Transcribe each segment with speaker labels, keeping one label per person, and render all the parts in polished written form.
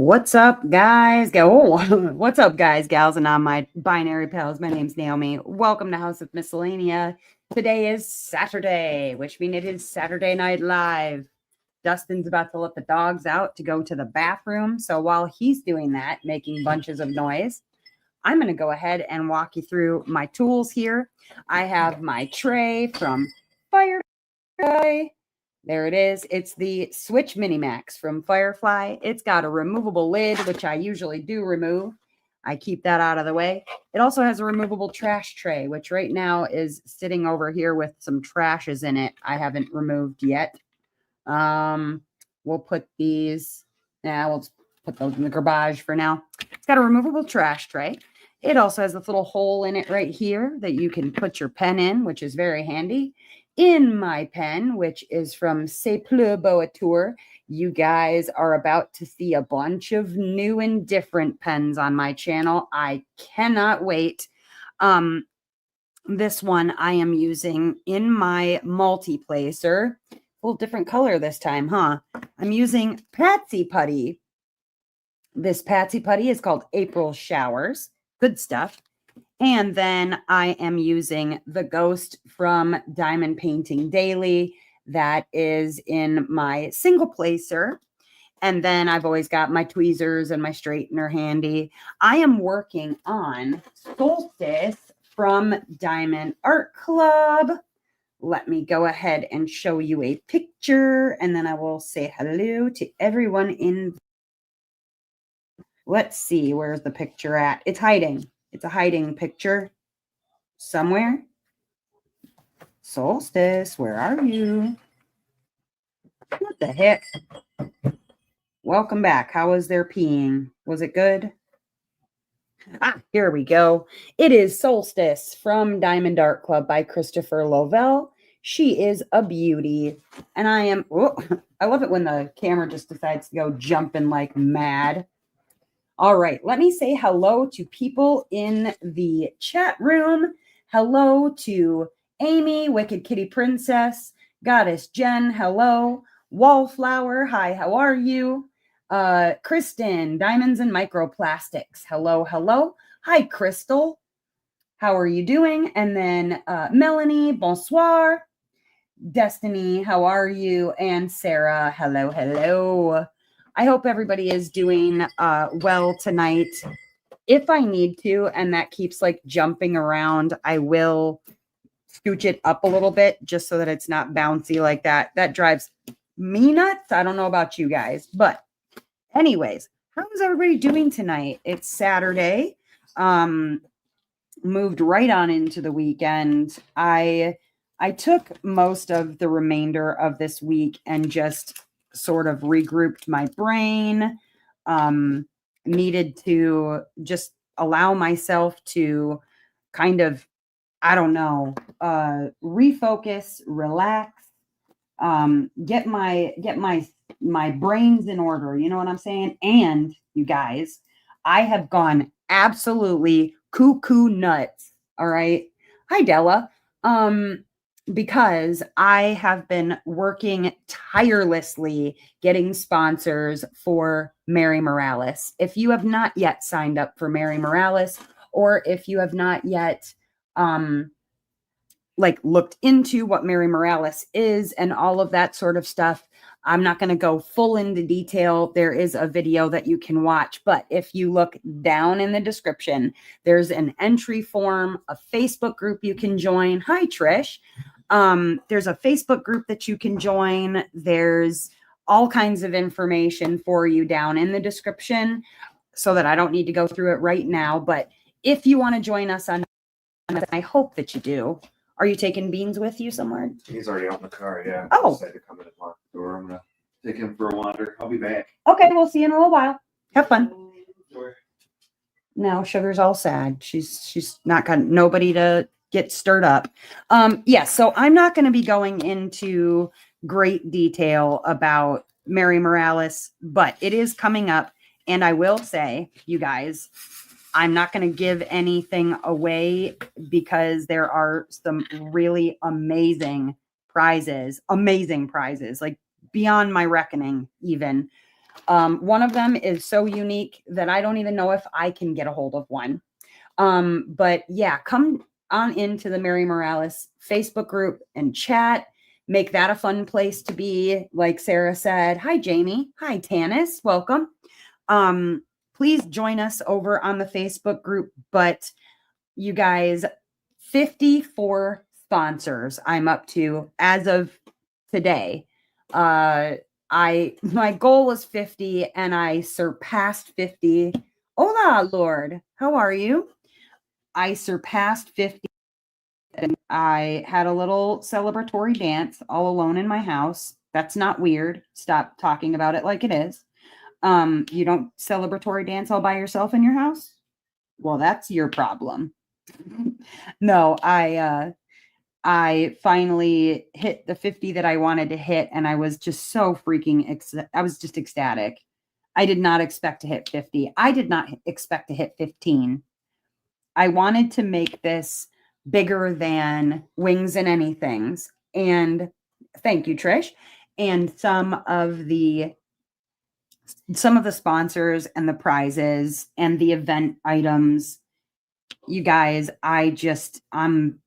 Speaker 1: What's up, guys? Go. What's up, guys, gals, and on my binary pals? My name's Naomi. Welcome to House of Miscellanea. Today is Saturday, which means it is Saturday Night Live. Dustin's about to let the dogs out to go to the bathroom. So while he's doing that, making bunches of noise, I'm going to go ahead and walk you through my tools here. I have my tray from Firefly. There it is. It's the Switch Minimax from Firefly. It's got a removable lid, which I usually do remove. I keep that out of the way. It also has a removable trash tray, which right now is sitting over here with some trashes in it I haven't removed yet. We'll put these, we'll put those in the garbage for now. It's got a removable trash tray. It also has this little hole in it right here that you can put your pen in, which is very handy. In my pen, which is from C'est Plus Beau Tour, you guys are about to see a bunch of new and different pens on my channel. I cannot wait. This one I am using in my multi-placer. A little different color this time, huh? I'm using Patsy Putty. This Patsy Putty is called April Showers. Good stuff. And then I am using the Ghost from Diamond Painting Daily. That is in my single placer. And then I've always got my tweezers and my straightener handy. I am working on Solstice from Diamond Art Club. Let me go ahead and show you a picture, and then I will say hello to everyone in. Let's see, where's the picture at? It's hiding. It's a hiding picture somewhere. Solstice, where are you? What the heck? Welcome back. How was their peeing? Was it good? Here we go. It is Solstice from Diamond Art Club by Christopher Lovell. She is a beauty. And I love it when the camera just decides to go jumping like mad. All right, let me say hello to people in the chat room. Hello to Amy, Wicked Kitty Princess, Goddess Jen, hello. Wallflower, hi, how are you? Kristen, Diamonds and Microplastics, hello, hello. Hi, Crystal, how are you doing? And then Melanie, bonsoir. Destiny, how are you? And Sarah, hello, hello. I hope everybody is doing well tonight. If I need to, and that keeps like jumping around, I will scooch it up a little bit just so that it's not bouncy like that. That drives me nuts. I don't know about you guys, but anyways, how is everybody doing tonight? It's Saturday. Moved right on into the weekend. I took most of the remainder of this week and just sort of regrouped my brain. Needed to just allow myself to kind of, I don't know, refocus, relax, get my brains in order. You know what I'm saying? And you guys, I have gone absolutely cuckoo nuts. All right. Hi, Della. Because I have been working tirelessly getting sponsors for Mary Morales. If you have not yet signed up for Mary Morales, or if you have not yet looked into what Mary Morales is and all of that sort of stuff, I'm not going to go full into detail. There is a video that you can watch, but if you look down in the description, there's an entry form, a Facebook group you can join. Hi, Trish. There's a Facebook group that you can join. There's all kinds of information for you down in the description so that I don't need to go through it right now. But if you want to join us on, I hope that you do. Are you taking Beans with you somewhere?
Speaker 2: He's already out in the car, yeah.
Speaker 1: Oh.
Speaker 2: I decided to come in and lock the door. I'm going to take him for a wander. I'll be back.
Speaker 1: Okay, we'll see you in a little while. Have fun. No, Sugar's all sad. She's not got nobody to get stirred up. Yes, so I'm not going to be going into great detail about Mary Morales, but it is coming up. And I will say, you guys, I'm not going to give anything away because there are some really amazing prizes, like beyond my reckoning even. One of them is so unique that I don't even know if I can get a hold of one. But yeah, come on into the Mary Morales Facebook group and chat. Make that a fun place to be. Like Sarah said, hi, Jamie. Hi, Tanis. Welcome. Please join us over on the Facebook group. But you guys, 54 sponsors I'm up to as of today. My goal was 50 and I surpassed 50. Hola, Lord. How are you? I surpassed 50 and I had a little celebratory dance all alone in my house. That's not weird. Stop talking about it like it is. You don't celebratory dance all by yourself in your house? Well, that's your problem. No, I finally hit the 50 that I wanted to hit and I was just so I was just ecstatic. I did not expect to hit 50. I did not expect to hit 15. I wanted to make this bigger than Wings and Anythings. And thank you, Trish. And some of the sponsors and the prizes and the event items, you guys, I'm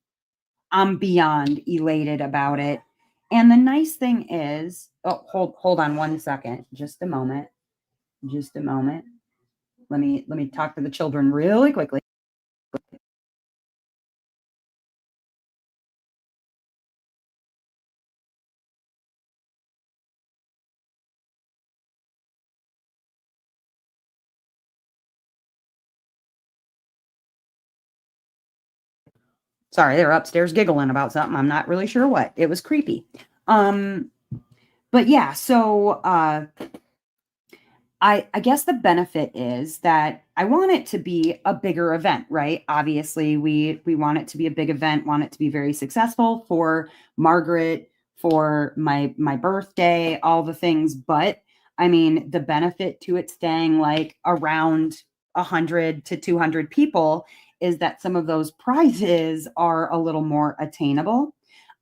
Speaker 1: beyond elated about it. And the nice thing is, oh, hold on one second. Just a moment. Just a moment. Let me talk to the children really quickly. Sorry, they're upstairs giggling about something. I'm not really sure what. It was creepy. Um, but yeah, so I guess the benefit is that I want it to be a bigger event, right? Obviously, we want it to be a big event, want it to be very successful for Margaret, for my birthday, all the things. But I mean, the benefit to it staying like around 100 to 200 people is that some of those prizes are a little more attainable.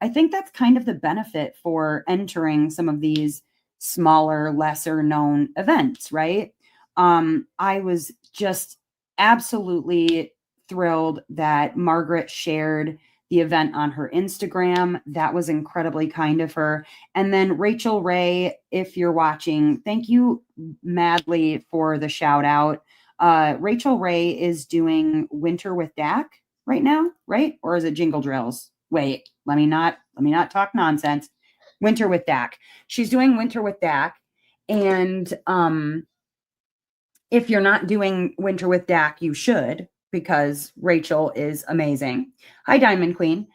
Speaker 1: I think that's kind of the benefit for entering some of these smaller, lesser known events, right? I was just absolutely thrilled that Margaret shared the event on her Instagram. That was incredibly kind of her. And then Rachel Ray, if you're watching, thank you madly for the shout out. Rachel Ray is doing Winter with Dak right now, right? Or is it Jingle Drills? Wait, let me not talk nonsense. Winter with Dak. She's doing Winter with Dak. And if you're not doing Winter with Dak, you should, because Rachel is amazing. Hi, Diamond Queen.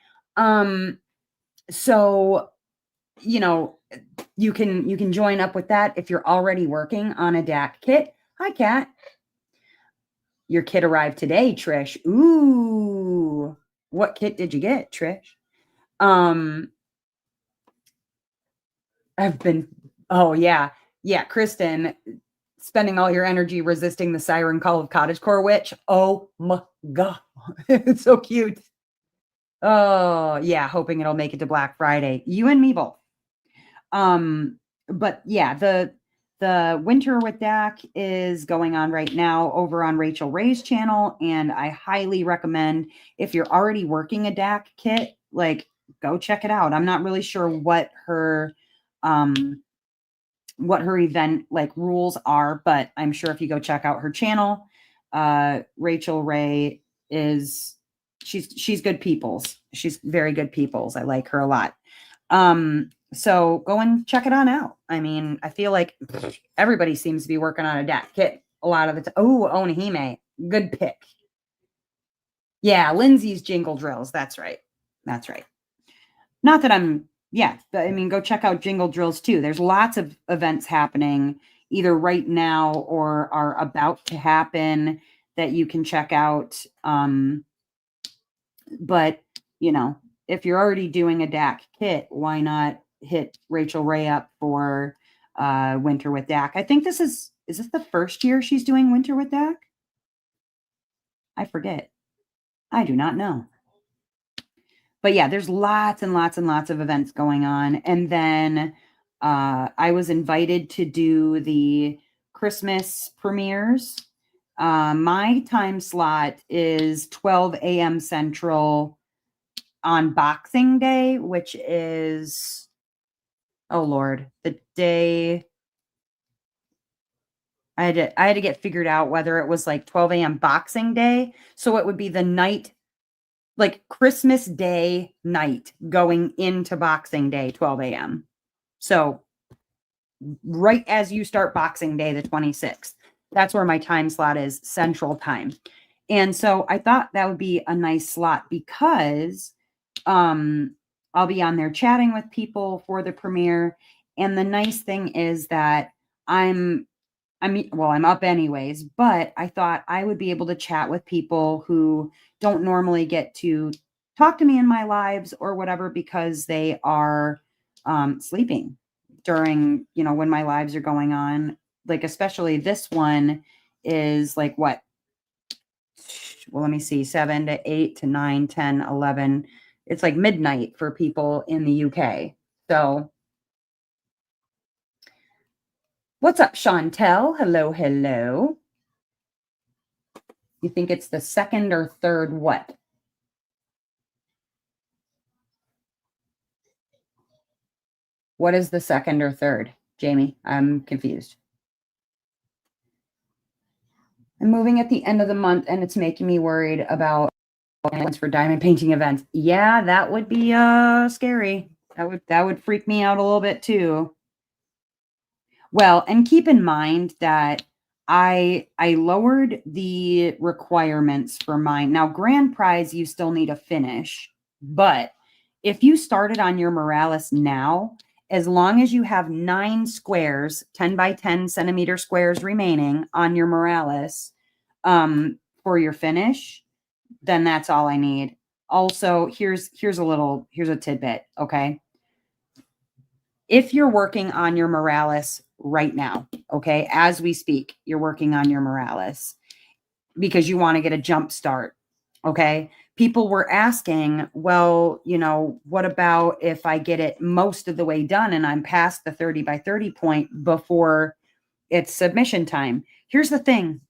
Speaker 1: So you know, you can join up with that if you're already working on a Dak kit. Hi, Kat. Your kit arrived today, Trish. Ooh, what kit did you get, Trish? Um, I've been. Oh yeah, Kristen. Spending all your energy resisting the siren call of cottagecore witch. Oh my god, it's so cute. Oh yeah, hoping it'll make it to Black Friday. You and me both. But yeah, the Winter with Dak is going on right now over on Rachel Ray's channel, and I highly recommend if you're already working a Dak kit, like go check it out. I'm not really sure what her event like rules are, but I'm sure if you go check out her channel, Rachel Ray is she's good peoples. She's very good peoples. I like her a lot. So go and check it on out. I mean, I feel like everybody seems to be working on a DAT kit a lot of the time. Oh, Onahime, good pick. Yeah, Lindsay's Jingle Drills. That's right. That's right. Not that yeah, I mean, go check out Jingle Drills too. There's lots of events happening either right now or are about to happen that you can check out. But, if you're already doing a DAC kit, why not hit Rachel Ray up for Winter with DAC? I think is this the first year she's doing Winter with DAC? I forget. I do not know. But yeah, there's lots and lots and lots of events going on. And then I was invited to do the Christmas premieres. My time slot is 12 a.m. Central on Boxing Day, which is, oh Lord, the day I had to get figured out whether it was like 12 a.m. Boxing Day. So it would be the night, like Christmas Day night going into Boxing Day, 12 a.m. So right as you start Boxing Day, the 26th, that's where my time slot is, Central Time. And so I thought that would be a nice slot because I'll be on there chatting with people for the premiere. And the nice thing is that I'm up anyways, but I thought I would be able to chat with people who don't normally get to talk to me in my lives or whatever because they are sleeping during, when my lives are going on. Like, especially this one is like what? Well, let me see, 7 to 8 to 9, 10, 11. It's like midnight for people in the UK. So what's up, Chantel? Hello, hello. You think it's the second or third what? What is the second or third, Jamie? I'm confused. I'm moving at the end of the month and it's making me worried about plans for diamond painting events. Yeah, that would be scary. That would freak me out a little bit too. Well, and keep in mind that I lowered the requirements for mine. Now, grand prize, you still need a finish, but if you started on your Morales now, as long as you have 9 squares, 10 by 10 centimeter squares remaining on your Morales for your finish, then that's all I need. Also, here's a tidbit, okay? If you're working on your Morales right now, okay, as we speak, you're working on your Morales because you want to get a jump start, okay? People were asking, well, what about if I get it most of the way done and I'm past the 30 by 30 point before it's submission time? Here's the thing.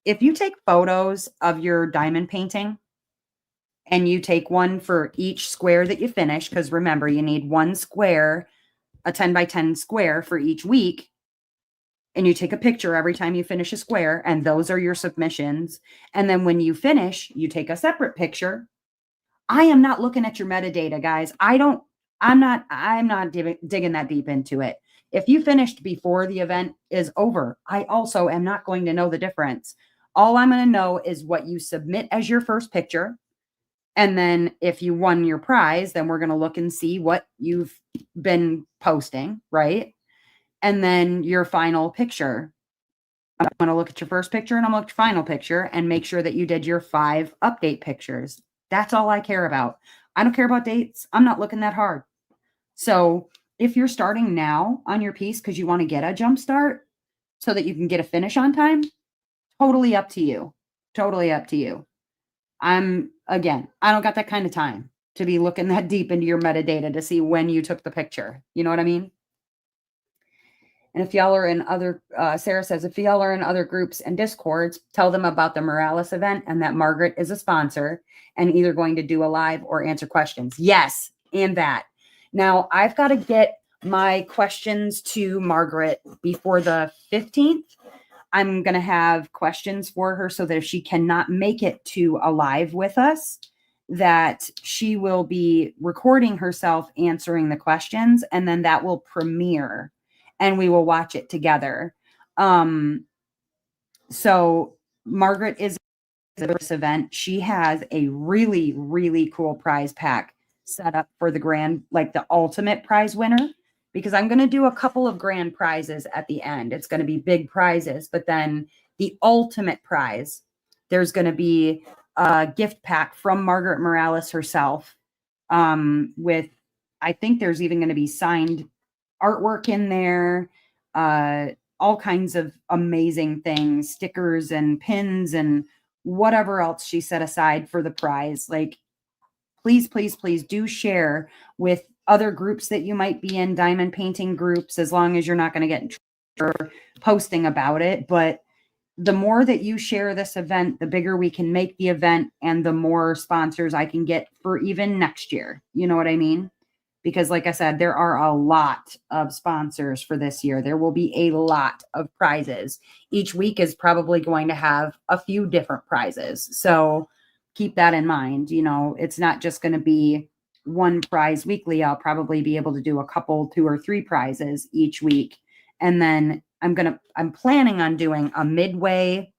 Speaker 1: If you take photos of your diamond painting and you take one for each square that you finish, because remember, you need one square, a 10 by 10 square for each week, and you take a picture every time you finish a square, and those are your submissions. And then when you finish, you take a separate picture. I am not looking at your metadata, guys. I'm not digging that deep into it. If you finished before the event is over, I also am not going to know the difference. All I'm going to know is what you submit as your first picture. And then if you won your prize, then we're going to look and see what you've been posting, right? And then your final picture. I'm going to look at your first picture and I'm going to look at your final picture and make sure that you did your 5 update pictures. That's all I care about. I don't care about dates. I'm not looking that hard. So if you're starting now on your piece because you want to get a jump start so that you can get a finish on time, totally up to you. Totally up to you. I don't got that kind of time to be looking that deep into your metadata to see when you took the picture. You know what I mean? And if y'all are in other, Sarah says, if y'all are in other groups and discords, tell them about the Morales event and that Margaret is a sponsor and either going to do a live or answer questions. Yes, and that. Now, I've got to get my questions to Margaret before the 15th. I'm going to have questions for her so that if she cannot make it to a live with us, that she will be recording herself answering the questions, and then that will premiere and we will watch it together. So Margaret is at this event. She has a really, really cool prize pack set up for the grand, like the ultimate prize winner, because I'm going to do a couple of grand prizes at the end. It's going to be big prizes, but then the ultimate prize, there's going to be a gift pack from Margaret Morales herself with, I think there's even going to be signed artwork in there, all kinds of amazing things, stickers and pins and whatever else she set aside for the prize. Like, please, please, please do share with other groups that you might be in, diamond painting groups, as long as you're not going to get in trouble for posting about it. But the more that you share this event, the bigger we can make the event and the more sponsors I can get for even next year. You know what I mean? Because like I said, there are a lot of sponsors for this year. There will be a lot of prizes. Each week is probably going to have a few different prizes. So keep that in mind. You know, it's not just going to be one prize weekly. I'll probably be able to do a couple, 2 or 3 prizes each week. And then I'm planning on doing a midway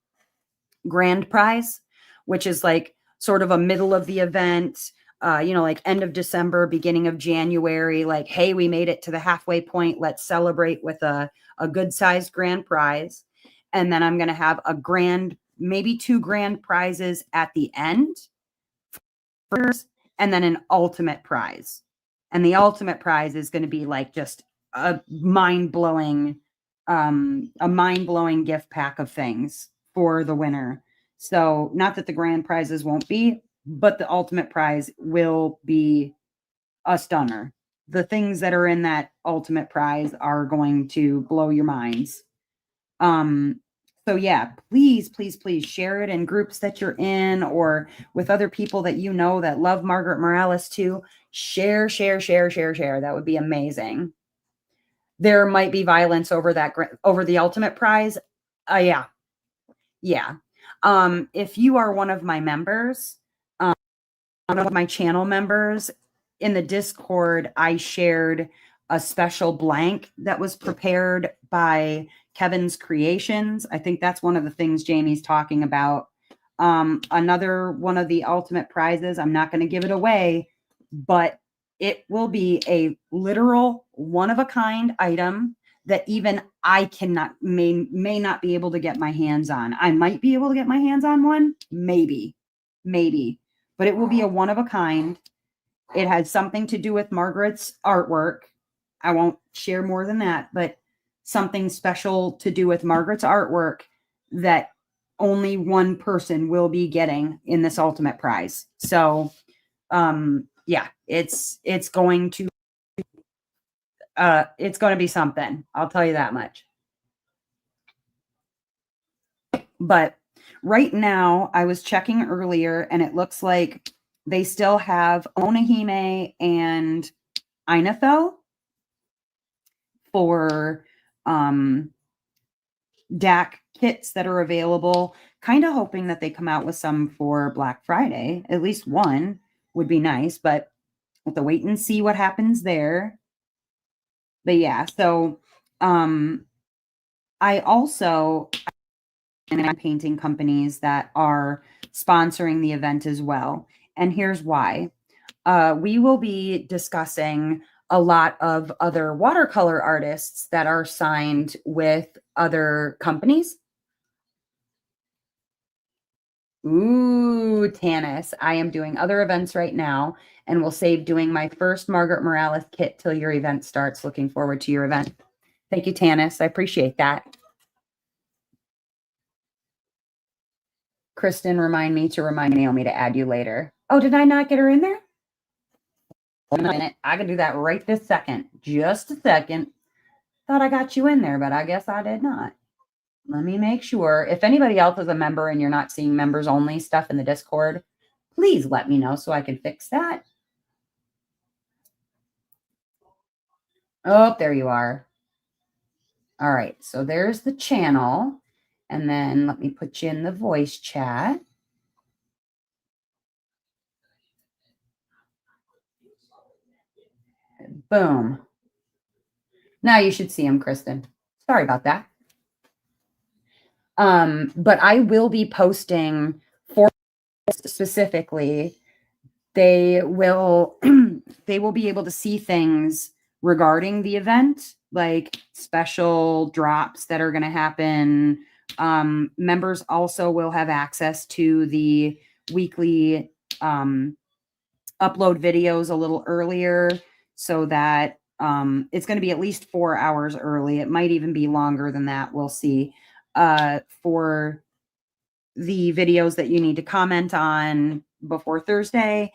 Speaker 1: grand prize, which is like sort of a middle of the event, like end of December, beginning of January, like, hey, we made it to the halfway point. Let's celebrate with a good sized grand prize. And then I'm going to have a grand, maybe 2 grand prizes at the end first, and then an ultimate prize. And the ultimate prize is going to be like just a mind-blowing gift pack of things for the winner. So not that the grand prizes won't be, but the ultimate prize will be a stunner. The things that are in that ultimate prize are going to blow your minds. So yeah, please, please, please share it in groups that you're in or with other people that you know that love Margaret Morales too. Share, share, share, share, share. That would be amazing. There might be violence over over the ultimate prize. Yeah. Yeah. If you are one of my members, one of my channel members in the Discord, I shared a special blank that was prepared by Kevin's Creations. I think that's one of the things Jamie's talking about. Another one of the ultimate prizes, I'm not going to give it away, but it will be a literal one-of-a-kind item that even I may not be able to get my hands on. I might be able to get my hands on one, maybe, but it will be a one-of-a-kind. It has something to do with Margaret's artwork. I won't share more than that, but something special to do with Margaret's artwork that only one person will be getting in this ultimate prize. So, yeah, it's going to be something. I'll tell you that much. But right now, I was checking earlier, and it looks like they still have Onahime and INTL for DAC kits that are available. Kind of hoping that they come out with some for Black Friday. At least one would be nice, but we'll have to wait and see what happens there. But yeah, so I also am painting companies that are sponsoring the event as well. And here's why. We will be discussing a lot of other watercolor artists that are signed with other companies. Ooh, Tanis, I am doing other events right now and will save doing my first Margaret Morales kit till your event starts. Looking forward to your event. Thank you, Tanis. I appreciate that. Kristen, remind Naomi to add you later. Oh, did I not get her in there? Wait a minute. I can do that right this second. Just a second. Thought I got you in there, but I guess I did not. Let me make sure. If anybody else is a member and you're not seeing members only stuff in the Discord, please let me know so I can fix that. Oh, there you are. All right. So there's the channel. And then let me put you in the voice chat. Boom. Now you should see him, Kristen. Sorry about that. But I will be posting for specifically. They will be able to see things regarding the event, like special drops that are going to happen. Members also will have access to the weekly upload videos a little earlier so that it's going to be at least 4 hours early. It might even be longer than that. We'll see. For the videos that you need to comment on before Thursday,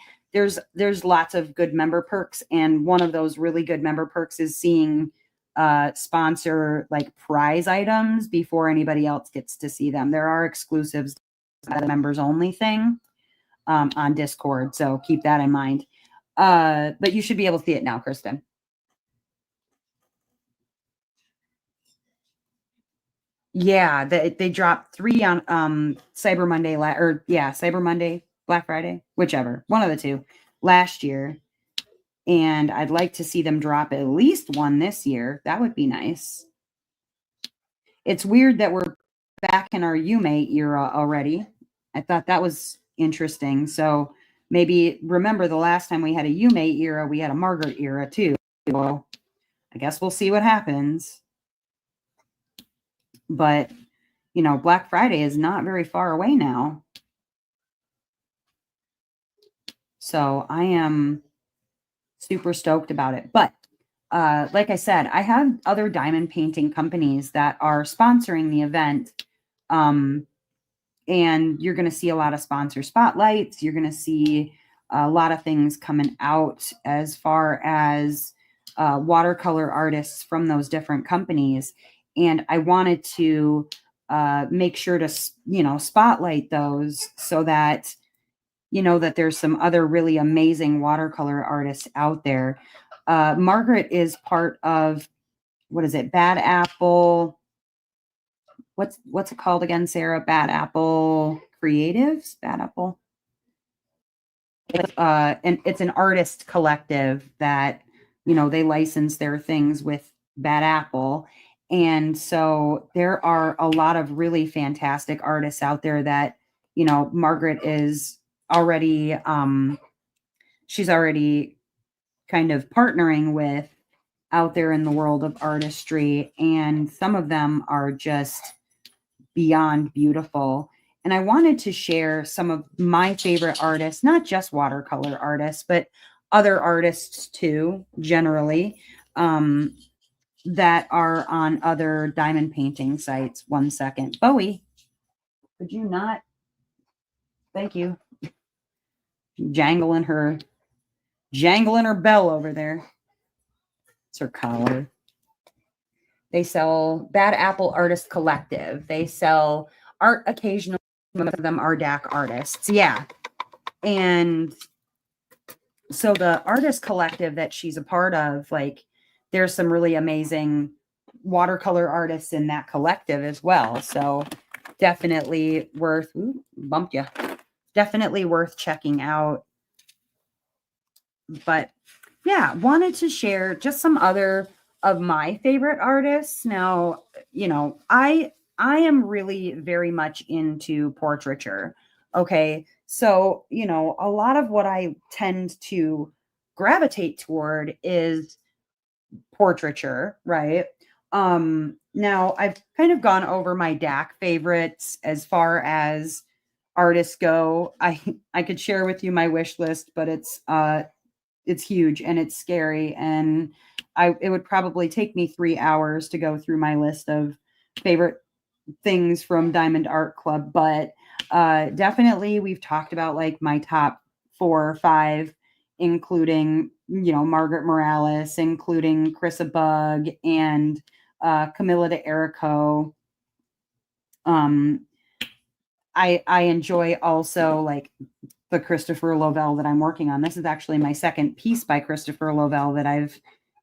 Speaker 1: there's lots of good member perks, and one of those really good member perks is seeing sponsor like prize items before anybody else gets to see them. There are exclusives, the members only thing on Discord, so keep that in mind. But you should be able to see it now, Kristen. Yeah, they dropped 3 on Cyber Monday Cyber Monday, Black Friday, whichever, one of the two last year. And I'd like to see them drop at least one this year. That would be nice. It's weird that we're back in our UMate era already. I thought that was interesting. So maybe remember the last time we had a UMate era, we had a Margaret era too. Well, I guess we'll see what happens. But, you know, Black Friday is not very far away now. So I am super stoked about it. But like I said, I have other diamond painting companies that are sponsoring the event. And you're going to see a lot of sponsor spotlights. You're going to see a lot of things coming out as far as watercolor artists from those different companies. And I wanted to make sure to, spotlight those so that, that there's some other really amazing watercolor artists out there. Margaret is part of, what is it? Bad Apple. What's it called again, Sarah? Bad Apple Creatives? Bad Apple. And it's an artist collective that, they license their things with Bad Apple. And so there are a lot of really fantastic artists out there that, Margaret is already, she's already kind of partnering with out there in the world of artistry. And some of them are just beyond beautiful. And I wanted to share some of my favorite artists, not just watercolor artists, but other artists too, generally, that are on other diamond painting sites. 1 second. Bowie, could you not? Thank you. Jangling her bell over there. It's her collar. They sell Bad Apple Artist Collective. They sell art occasionally. Some of them are DAC artists. Yeah. And so the artist collective that she's a part of, like, there's some really amazing watercolor artists in that collective as well. So definitely worth, bumped you. Definitely worth checking out. But yeah, wanted to share just some other of my favorite artists. Now, I am really very much into portraiture. Okay. So, a lot of what I tend to gravitate toward is portraiture, right? Now I've kind of gone over my DAC favorites as far as artists go. I could share with you my wish list, but it's huge and it's scary, and it would probably take me 3 hours to go through my list of favorite things from Diamond Art Club. But definitely we've talked about like my top 4 or 5, including, Margaret Morales, including Chrissa Bug and Camilla de Erico. I enjoy also like the Christopher Lovell that I'm working on. This is actually my second piece by Christopher Lovell that I've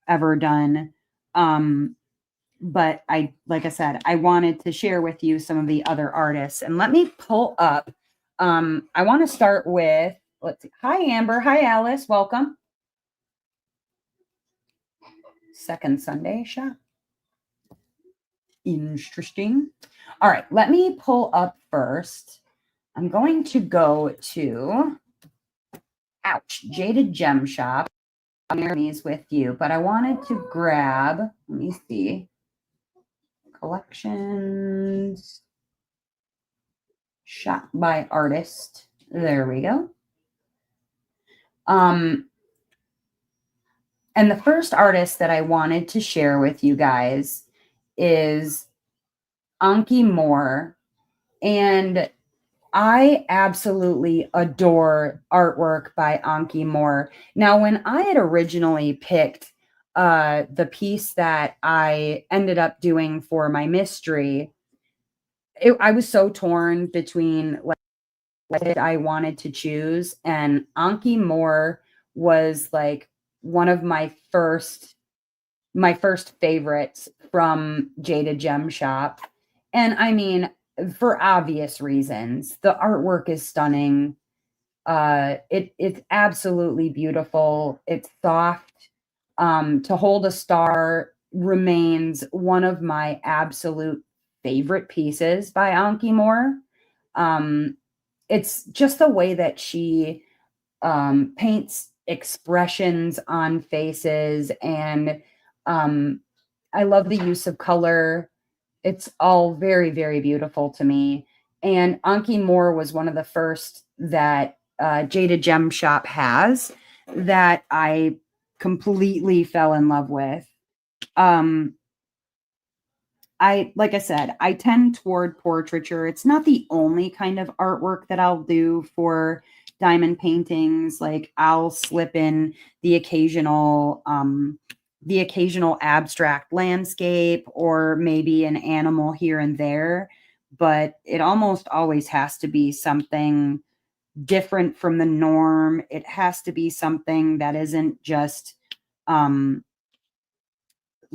Speaker 1: ever done. But like I said, I wanted to share with you some of the other artists. And let me pull up. I want to start with, let's see. Hi, Amber. Hi, Alice. Welcome. Second Sunday shop. Interesting. All right, let me pull up first. I'm going to go to, Jaded Gem Shop. I'm sharing these with you, but I wanted to grab, let me see, collections, shop by artist. There we go. And the first artist that I wanted to share with you guys is Anki Moore. And I absolutely adore artwork by Anki Moore. Now, when I had originally picked the piece that I ended up doing for my mystery, I was so torn between like what I wanted to choose, and Anki Moore was like one of my first favorites from Jada Gem Shop. And I mean, for obvious reasons, the artwork is stunning. It's absolutely beautiful. It's soft. To Hold a Star remains one of my absolute favorite pieces by Anki Moore. Um, it's just the way that she paints expressions on faces, and um, I love the use of color. It's all very, very beautiful to me. And Anki Moore was one of the first that Jada Gem Shop has that I completely fell in love with. Um, like I said, I tend toward portraiture. It's not the only kind of artwork that I'll do for diamond paintings. Like I'll slip in the occasional abstract landscape or maybe an animal here and there, but it almost always has to be something different from the norm. It has to be something that isn't just um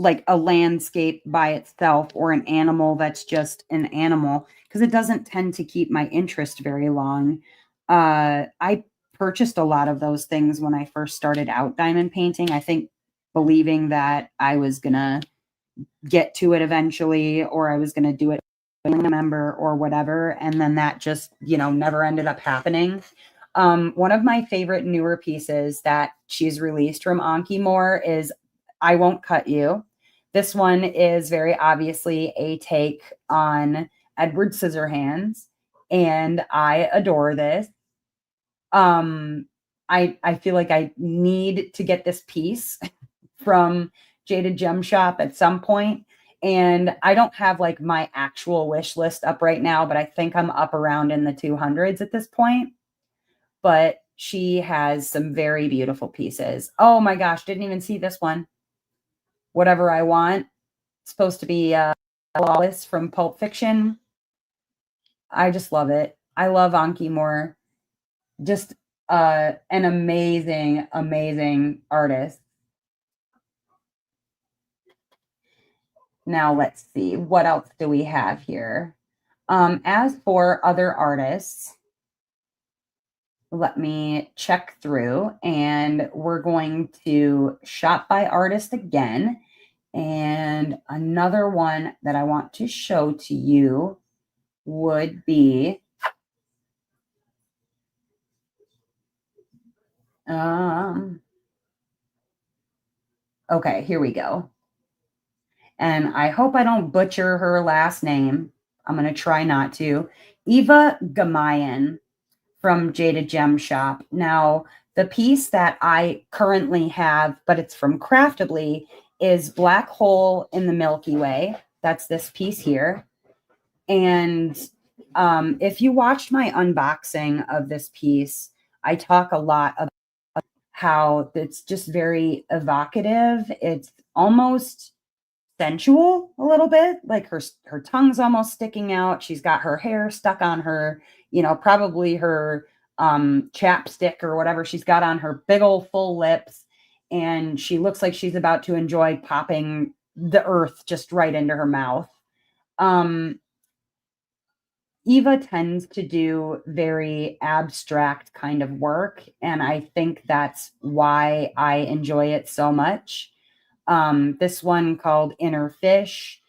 Speaker 1: like a landscape by itself or an animal that's just an animal, because it doesn't tend to keep my interest very long. I purchased a lot of those things when I first started out diamond painting. I think believing that I was going to get to it eventually, or I was going to do it a member or whatever. And then that just, never ended up happening. One of my favorite newer pieces that she's released from Anki Moore is I Won't Cut You. This one is very obviously a take on Edward Scissorhands, and I adore this. Um, I feel like I need to get this piece from Jada Gem Shop at some point. And I don't have like my actual wish list up right now, but I think I'm up around in the 200s at this point. But she has some very beautiful pieces. Oh my gosh, didn't even see this one. Whatever I Want. It's supposed to be Lawless from Pulp Fiction. I just love it. I love Anki Moore. Just an amazing, amazing artist. Now let's see, what else do we have here? As for other artists, let me check through, and we're going to shop by artist again. And another one that I want to show to you would be okay, here we go. And I hope I don't butcher her last name. I'm going to try not to. Eva Gamayan from Jada Gem Shop. Now, the piece that I currently have, but it's from Craftably, is Black Hole in the Milky Way. That's this piece here. And if you watched my unboxing of this piece, I talk a lot about how it's just very evocative. It's almost sensual a little bit, like her tongue's almost sticking out. She's got her hair stuck on her, probably her chapstick or whatever she's got on her big old full lips, and she looks like she's about to enjoy popping the earth just right into her mouth. Eva tends to do very abstract kind of work, and I think that's why I enjoy it so much. This one called Inner Fish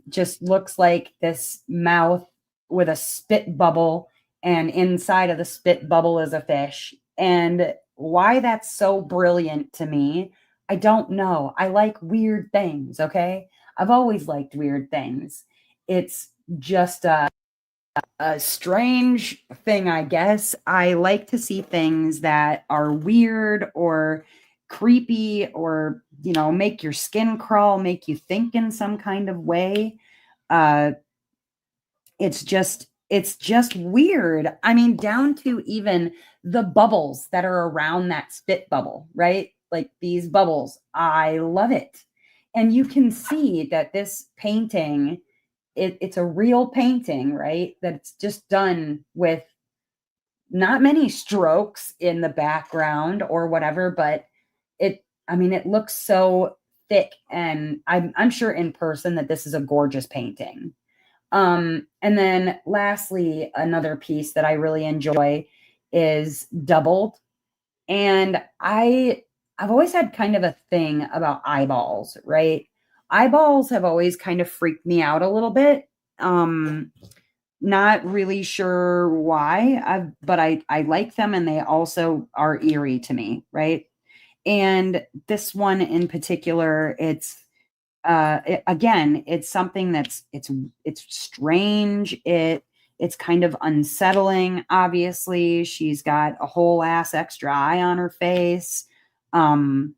Speaker 1: just looks like this mouth with a spit bubble, and inside of the spit bubble is a fish. And why that's so brilliant to me, I don't know. I like weird things, okay? I've always liked weird things. It's just a strange thing, I guess. I like to see things that are weird or creepy or, make your skin crawl, make you think in some kind of way. Uh, it's just it's just weird. I mean, down to even the bubbles that are around that spit bubble, right? Like these bubbles, I love it. And you can see that this painting, it's a real painting, right? That it's just done with not many strokes in the background or whatever, but I mean, it looks so thick. And I'm sure in person that this is a gorgeous painting. And then lastly, another piece that I really enjoy is Doubled. And I've always had kind of a thing about eyeballs, right? Eyeballs have always kind of freaked me out a little bit. Not really sure why, but I like them and they also are eerie to me, right? And this one in particular, again, it's something that's it's strange. It's kind of unsettling. Obviously, she's got a whole ass extra eye on her face. Um,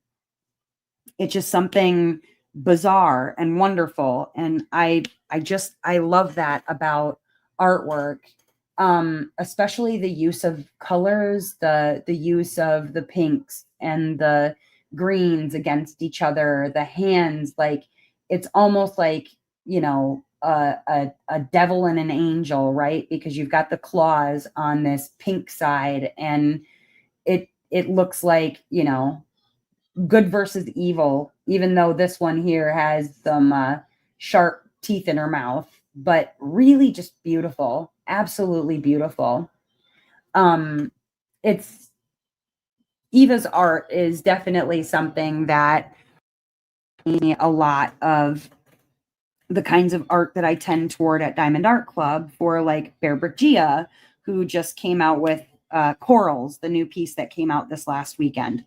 Speaker 1: it's just something bizarre and wonderful, and I love that about artwork. Especially the use of colors, the use of the pinks and the greens against each other, the hands, like it's almost like, a devil and an angel, right? Because you've got the claws on this pink side, and it looks like, good versus evil, even though this one here has some sharp teeth in her mouth, but really just beautiful, absolutely beautiful. Um, it's Eva's art is definitely something that a lot of the kinds of art that I tend toward at Diamond Art Club for like Bear Brick Gia, who just came out with Corals, the new piece that came out this last weekend.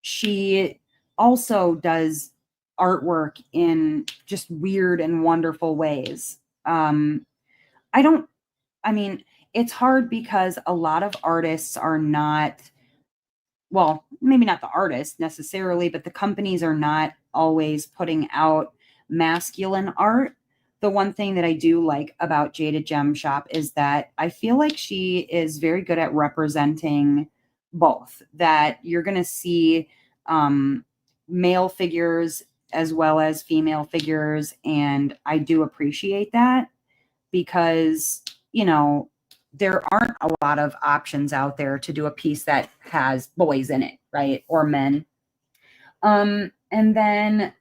Speaker 1: She also does artwork in just weird and wonderful ways. I don't, I mean, it's hard because a lot of artists are not, well, maybe not the artists necessarily, but the companies are not always putting out masculine art. The one thing that I do like about Jaded Gem Shop is that I feel like she is very good at representing both, that you're going to see um, male figures as well as female figures. And I do appreciate that because, you know, there aren't a lot of options out there to do a piece that has boys in it, right? Or men. And then,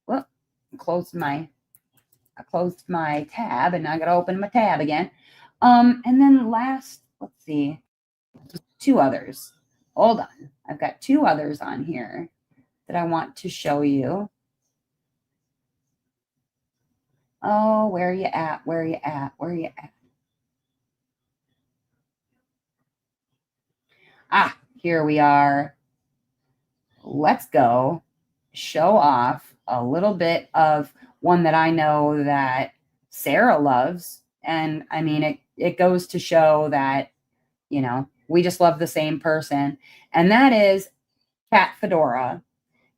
Speaker 1: well, I closed my tab and I got to open my tab again. And then last, let's see, two others. Hold on. I've got two others on here that I want to show you. Oh, where are you at? Where are you at? Where are you at? Ah, here we are. Let's go show off a little bit of one that I know that Sarah loves. And I mean, it goes to show that, we just love the same person. And that is Cat Fedora.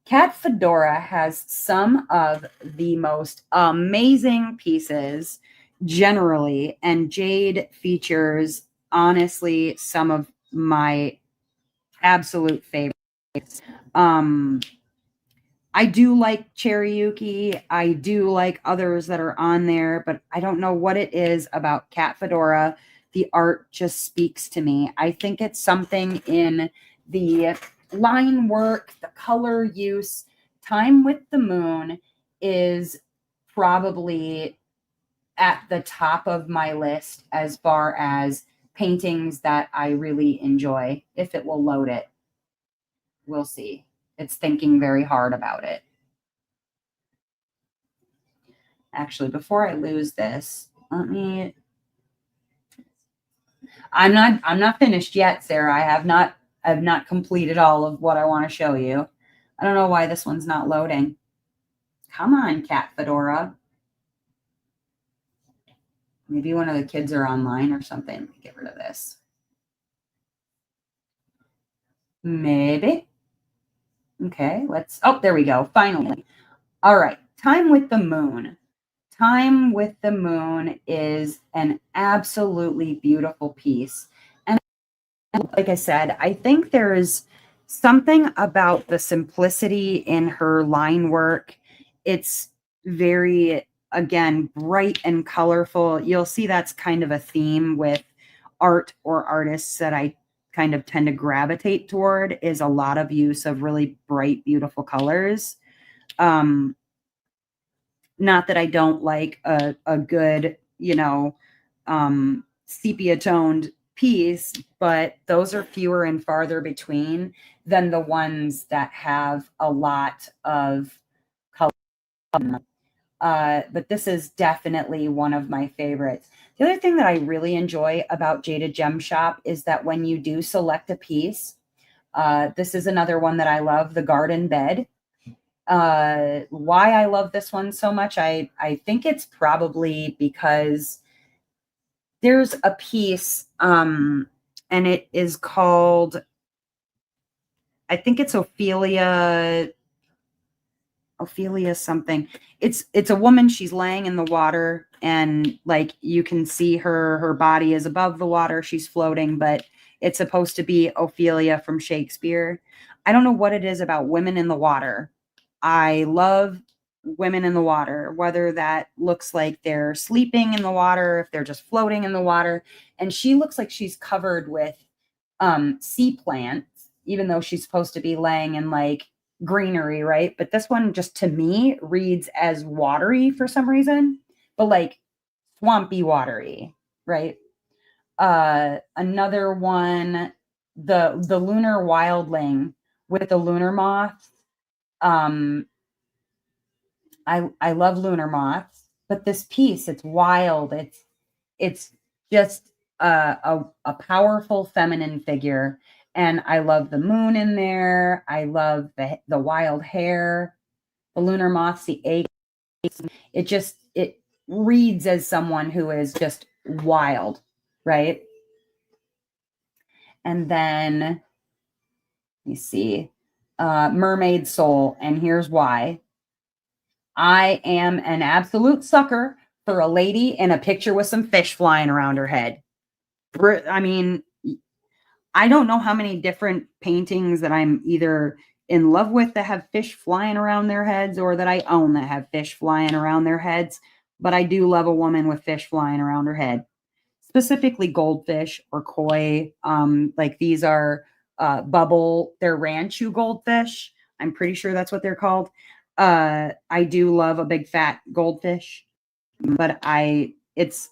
Speaker 1: Cat Fedora has some of the most amazing pieces generally, and Jade features honestly some of my absolute favorites. Um, I do like Cherry Yuki. I do like others that are on there, but I don't know what it is about Cat Fedora. The art just speaks to me. I think it's something in the line work, the color use. Time with the Moon is probably at the top of my list as far as paintings that I really enjoy. If it will load it, we'll see. It's thinking very hard about it. Actually, before I lose this, I'm not finished yet, Sarah. I have not completed all of what I want to show you. I don't know why this one's not loading. Come on, Cat Fedora. Maybe one of the kids are online or something. Let me get rid of this. Maybe. Okay, oh, there we go. Finally. All right. Time with the Moon. Time with the Moon is an absolutely beautiful piece. And like I said, I think there's something about the simplicity in her line work. It's very, again, bright and colorful. You'll see that's kind of a theme with art or artists that I kind of tend to gravitate toward, is a lot of use of really bright, beautiful colors. Um, Not that I don't like a good, sepia toned piece, but those are fewer and farther between than the ones that have a lot of color. But this is definitely one of my favorites. The other thing that I really enjoy about Jada Gem Shop is that when you do select a piece, this is another one that I love, the garden bed. Why I love this one so much, I think it's probably because there's a piece, and it is called, I think it's Ophelia something. It's a woman, she's laying in the water, and like you can see her body is above the water, she's floating, but it's supposed to be Ophelia from Shakespeare. I don't know what it is about women in the water. I love women in the water, whether that looks like they're sleeping in the water, if they're just floating in the water. And she looks like she's covered with sea plants, even though she's supposed to be laying in like greenery, right? But this one just to me reads as watery for some reason, but like swampy watery, right? Another one, the lunar wildling with the lunar moth. Um, I love lunar moths, but this piece, it's wild. It's just a powerful feminine figure, and I love the moon in there. I love the wild hair, the lunar moths, the egg. It reads as someone who is just wild, right? And then let me see, mermaid soul, and here's why. I am an absolute sucker for a lady in a picture with some fish flying around her head. I mean, I don't know how many different paintings that I'm either in love with that have fish flying around their heads or that I own that have fish flying around their heads, but I do love a woman with fish flying around her head, specifically goldfish or koi. Like these are they're ranchu goldfish. I'm pretty sure that's what they're called. I do love a big fat goldfish, but it's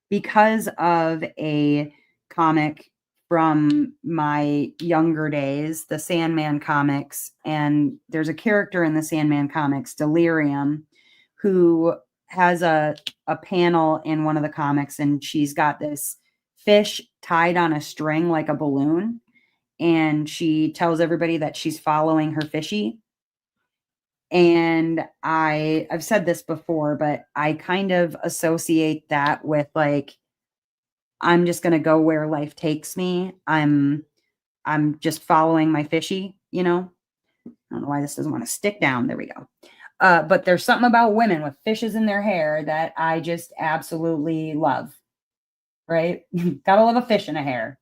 Speaker 1: because of a comic from my younger days, the Sandman comics, and there's a character in the Sandman comics, Delirium, who has a panel in one of the comics, and she's got this fish tied on a string like a balloon, and she tells everybody that she's following her fishy. And I've said this before, but I kind of associate that with like, I'm just going to go where life takes me. I'm just following my fishy, you know. I don't know why this doesn't want to stick down. There we go. But there's something about women with fishes in their hair that I just absolutely love. Right? Gotta love a fish in a hair.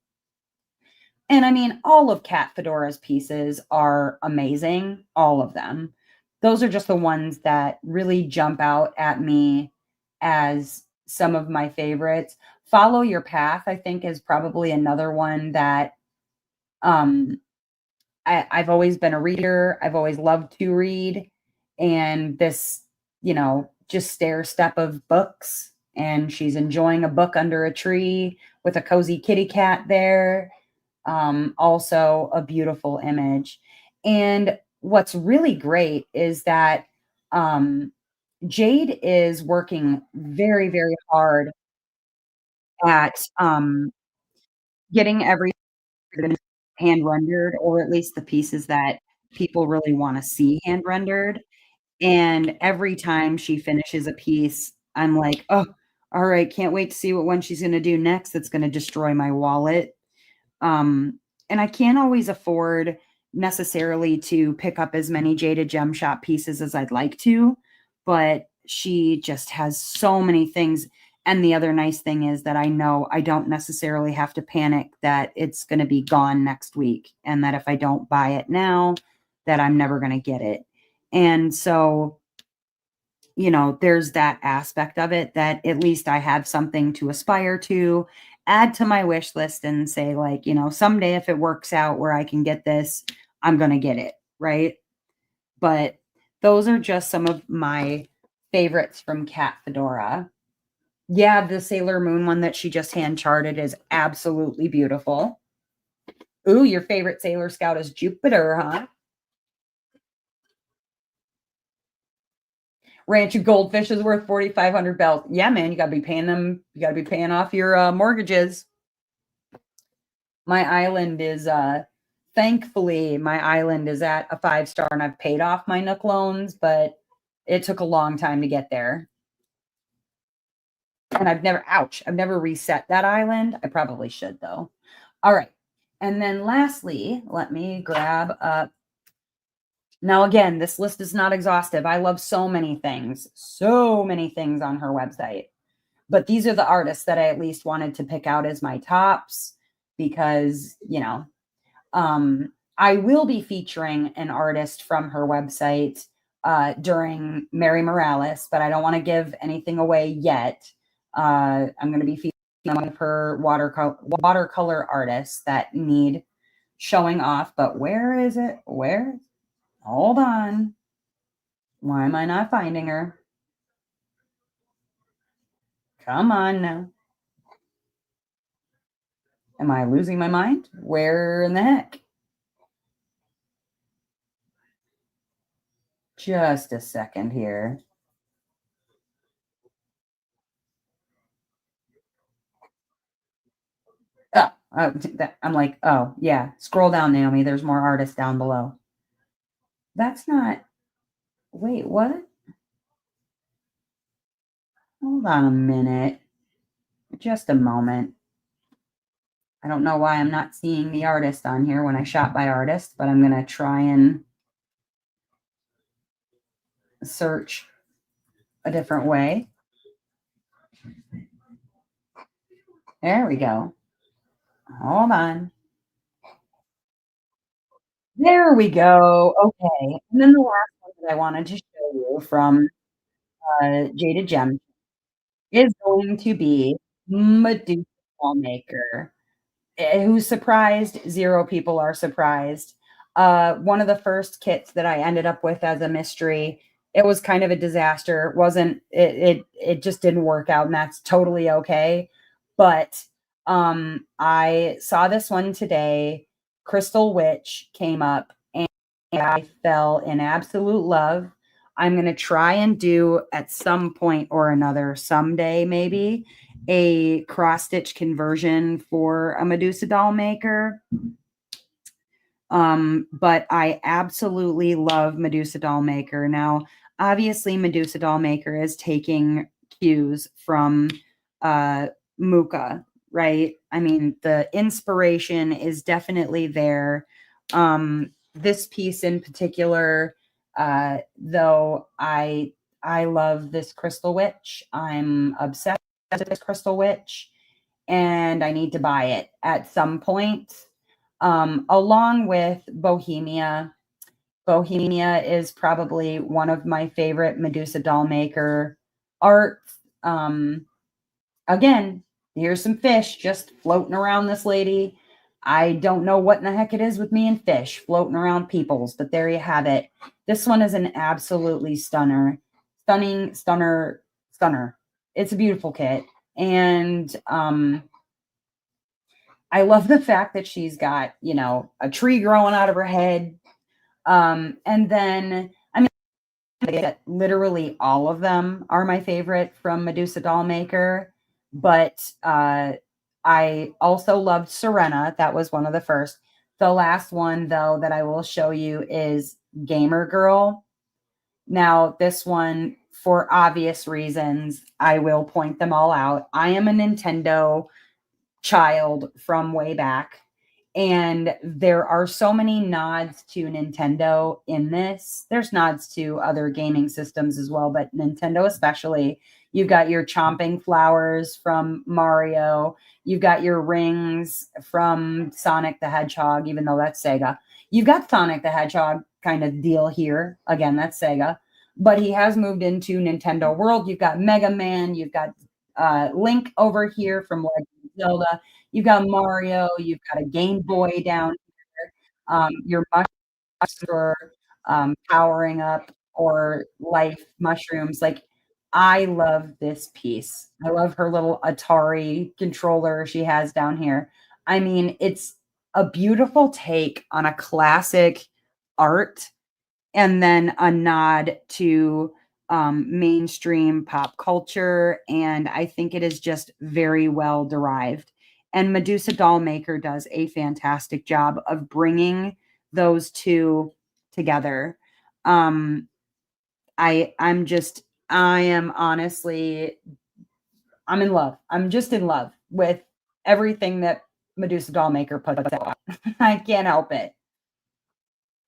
Speaker 1: And I mean, all of Kat Fedora's pieces are amazing, all of them. Those are just the ones that really jump out at me as some of my favorites. Follow Your Path, I think, is probably another one that um, I've always been a reader. I've always loved to read. And this, just stair step of books. And she's enjoying a book under a tree with a cozy kitty cat there. Also a beautiful image. And what's really great is that Jade is working very, very hard at getting everything hand rendered, or at least the pieces that people really want to see hand rendered. And every time she finishes a piece, I'm like, oh, all right, can't wait to see what one she's going to do next that's going to destroy my wallet. And I can't always afford necessarily to pick up as many Jada Gem Shop pieces as I'd like to, but she just has so many things. And the other nice thing is that I know I don't necessarily have to panic that it's going to be gone next week, and that if I don't buy it now, that I'm never going to get it. And so, there's that aspect of it, that at least I have something to aspire to, add to my wish list, and say, like, someday if it works out where I can get this, I'm going to get it. Right. But those are just some of my favorites from Cat Fedora. Yeah, the Sailor Moon one that she just hand charted is absolutely beautiful. Ooh, your favorite Sailor Scout is Jupiter, huh? Ranch of Goldfish is worth 4,500 bells. Yeah, man, you got to be paying them. You got to be paying off your mortgages. My island is, thankfully, my island is at a 5-star, and I've paid off my Nook loans, but it took a long time to get there. And I've never reset that island. I probably should, though. All right. And then lastly, let me grab up. Now, again, this list is not exhaustive. I love so many things on her website. But these are the artists that I at least wanted to pick out as my tops because, I will be featuring an artist from her website during Mary Morales, but I don't want to give anything away yet. I'm going to be featuring one of her watercolor artists that need showing off. But where is it? Where? Hold on. Why am I not finding her? Come on now. Am I losing my mind? Where in the heck? Just a second here. Oh, I'm like, oh, yeah. Scroll down, Naomi. There's more artists down below. That's not. Wait, what? Hold on a minute. Just a moment. I don't know why I'm not seeing the artist on here when I shop by artist, but I'm going to try and search a different way. There we go. Hold on. There we go. Okay. And then the last one that I wanted to show you from Jaded Gem is going to be Medusa Maker. Who's surprised? Zero people are surprised. One of the first kits that I ended up with as a mystery, it was kind of a disaster. It wasn't it just didn't work out, and that's totally okay. But I saw this one today. Crystal Witch came up, and I fell in absolute love. I'm going to try and do at some point or another, someday maybe, a cross stitch conversion for a Medusa doll maker. But I absolutely love Medusa doll maker. Now, obviously, Medusa doll maker is taking cues from Muka, right? I mean, the inspiration is definitely there. This piece in particular, though, I love this Crystal Witch. I'm obsessed with this Crystal Witch, and I need to buy it at some point. Along with Bohemia. Bohemia is probably one of my favorite Medusa doll maker art. Again, here's some fish just floating around this lady. I don't know what in the heck it is with me and fish floating around people's, but there you have it. This one is an absolutely stunner. Stunner. It's a beautiful kit. And I love the fact that she's got, a tree growing out of her head. And then, I mean, literally all of them are my favorite from Medusa Doll Maker. But I also loved Serena. That was one of the first. The last one, though, that I will show you is Gamer Girl. Now, this one, for obvious reasons, I will point them all out. I am a Nintendo child from way back, And there are so many nods to Nintendo in this. There's nods to other gaming systems as well, but Nintendo especially. You've got your chomping flowers from Mario. You've got your rings from Sonic the Hedgehog, even though that's Sega. You've got Sonic the Hedgehog kind of deal here. Again, that's Sega. But he has moved into Nintendo World. You've got Mega Man. You've got Link over here from Legend of Zelda. You've got Mario, you've got a Game Boy down here, your mushrooms for powering up or life mushrooms. Like, I love this piece. I love her little Atari controller she has down here. I mean, it's a beautiful take on a classic art and then a nod to mainstream pop culture. And I think it is just very well derived. And Medusa Dollmaker does a fantastic job of bringing those two together. Um, I am honestly, I'm in love. I'm just in love with everything that Medusa Dollmaker puts out. I can't help it.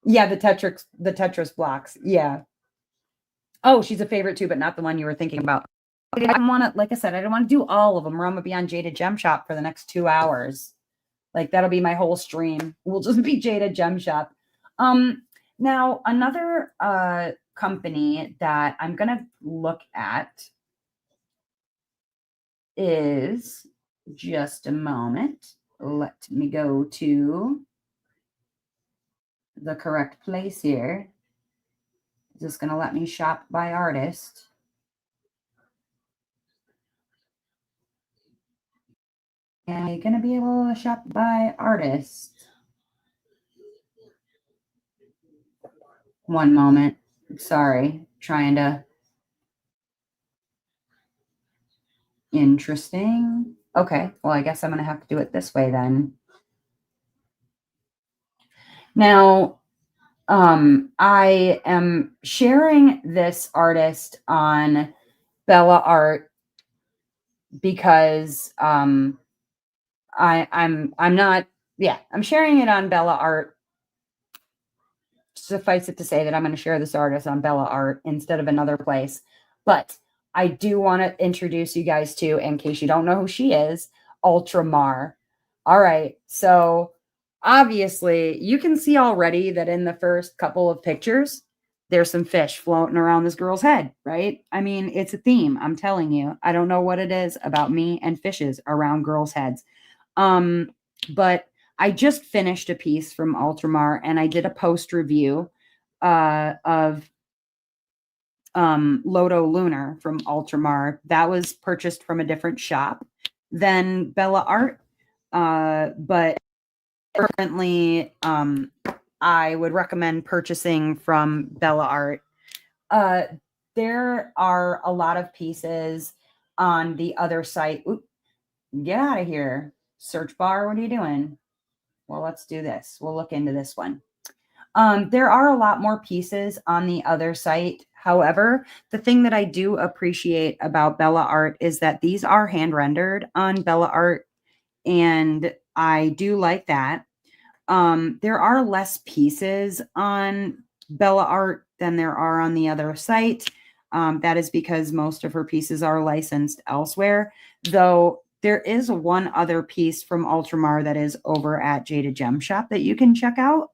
Speaker 1: Yeah, the Tetris blocks. Yeah. Oh, she's a favorite too, but not the one you were thinking about. I didn't want to, like I said, I didn't want to do all of them, or I'm gonna be on Jada Gem Shop for the next 2 hours. Like that'll be my whole stream. We'll just be Jada Gem Shop. Now another company that I'm gonna look at is just a moment. Let me go to the correct place here. Is this gonna let me shop by artist? Am I gonna be able to shop by artist? One moment. Sorry, trying to. Interesting. Okay, well, I guess I'm gonna have to do it this way then. Now, I am sharing this artist on Bella Art because I'm not, yeah, I'm sharing it on Bella Art. Suffice it to say that I'm going to share this artist on Bella Art instead of another place. But I do want to introduce you guys to, in case you don't know who she is, Ultramar. All right. So obviously, you can see already that in the first couple of pictures, there's some fish floating around this girl's head, right? I mean, it's a theme. I'm telling you. I don't know what it is about me and fishes around girls' heads. But I just finished a piece from Ultramar and I did a post review of Loto Lunar from Ultramar. That was purchased from a different shop than Bella Art. But currently, I would recommend purchasing from Bella Art. Uh, there are a lot of pieces on the other site. Oop, get out of here. Search bar, what are you doing? Well, let's do this. We'll look into this one. There are a lot more pieces on the other site. However, the thing that I do appreciate about Bella Art is that these are hand rendered on Bella Art, and I do like that. There are less pieces on Bella Art than there are on the other site. That is because most of her pieces are licensed elsewhere, though there is one other piece from Ultramar that is over at Jada Gem Shop that you can check out.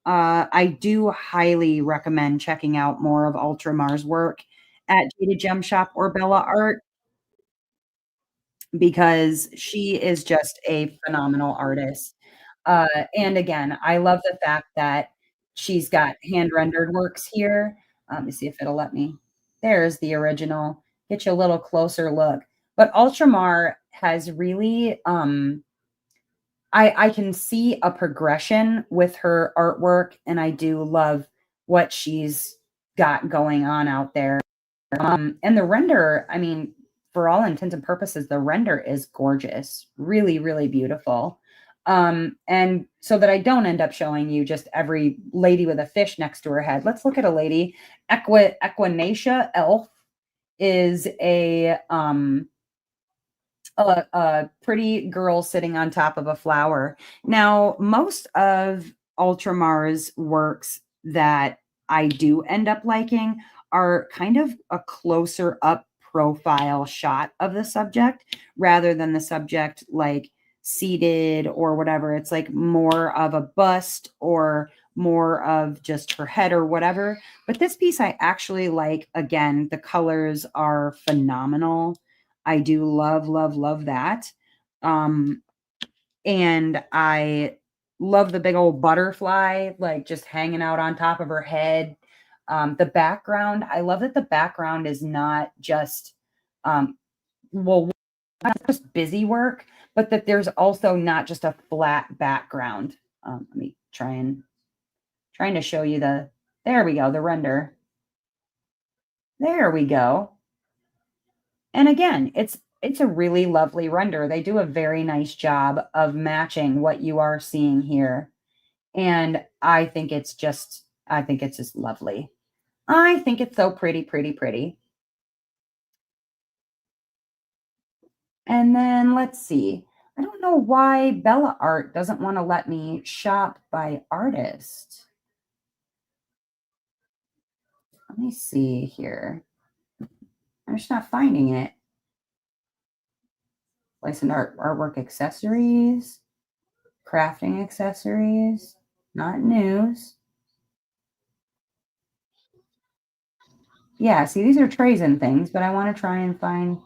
Speaker 1: I do highly recommend checking out more of Ultramar's work at Jada Gem Shop or Bella Art because she is just a phenomenal artist. And again, I love the fact that she's got hand rendered works here. Let me see if it'll let me. There's the original. Get you a little closer look. But Ultramar has really I can see a progression with her artwork, and I do love what she's got going on out there. And the render, I mean, for all intents and purposes, the render is gorgeous, really, really beautiful. And so that I don't end up showing you just every lady with a fish next to her head, let's look at a lady. Equinacia Elf is a pretty girl sitting on top of a flower. Now, most of Ultramar's works that I do end up liking are kind of a closer up profile shot of the subject rather than the subject like seated or whatever. It's like more of a bust or more of just her head or whatever. But this piece I actually like. Again, the colors are phenomenal. I do love, love, love that. Um, and I love the big old butterfly, like just hanging out on top of her head. The background, I love that the background is not just, well, not just busy work, but that there's also not just a flat background. Let me trying to show you there we go, the render. There we go. And again, it's a really lovely render. They do a very nice job of matching what you are seeing here. And I think it's just lovely. I think it's so pretty, pretty, pretty. And then let's see. I don't know why Bella Art doesn't want to let me shop by artist. Let me see here. I'm just not finding it. Licensed artwork accessories, crafting accessories, not news. Yeah, see, these are trays and things, but I want to try and find.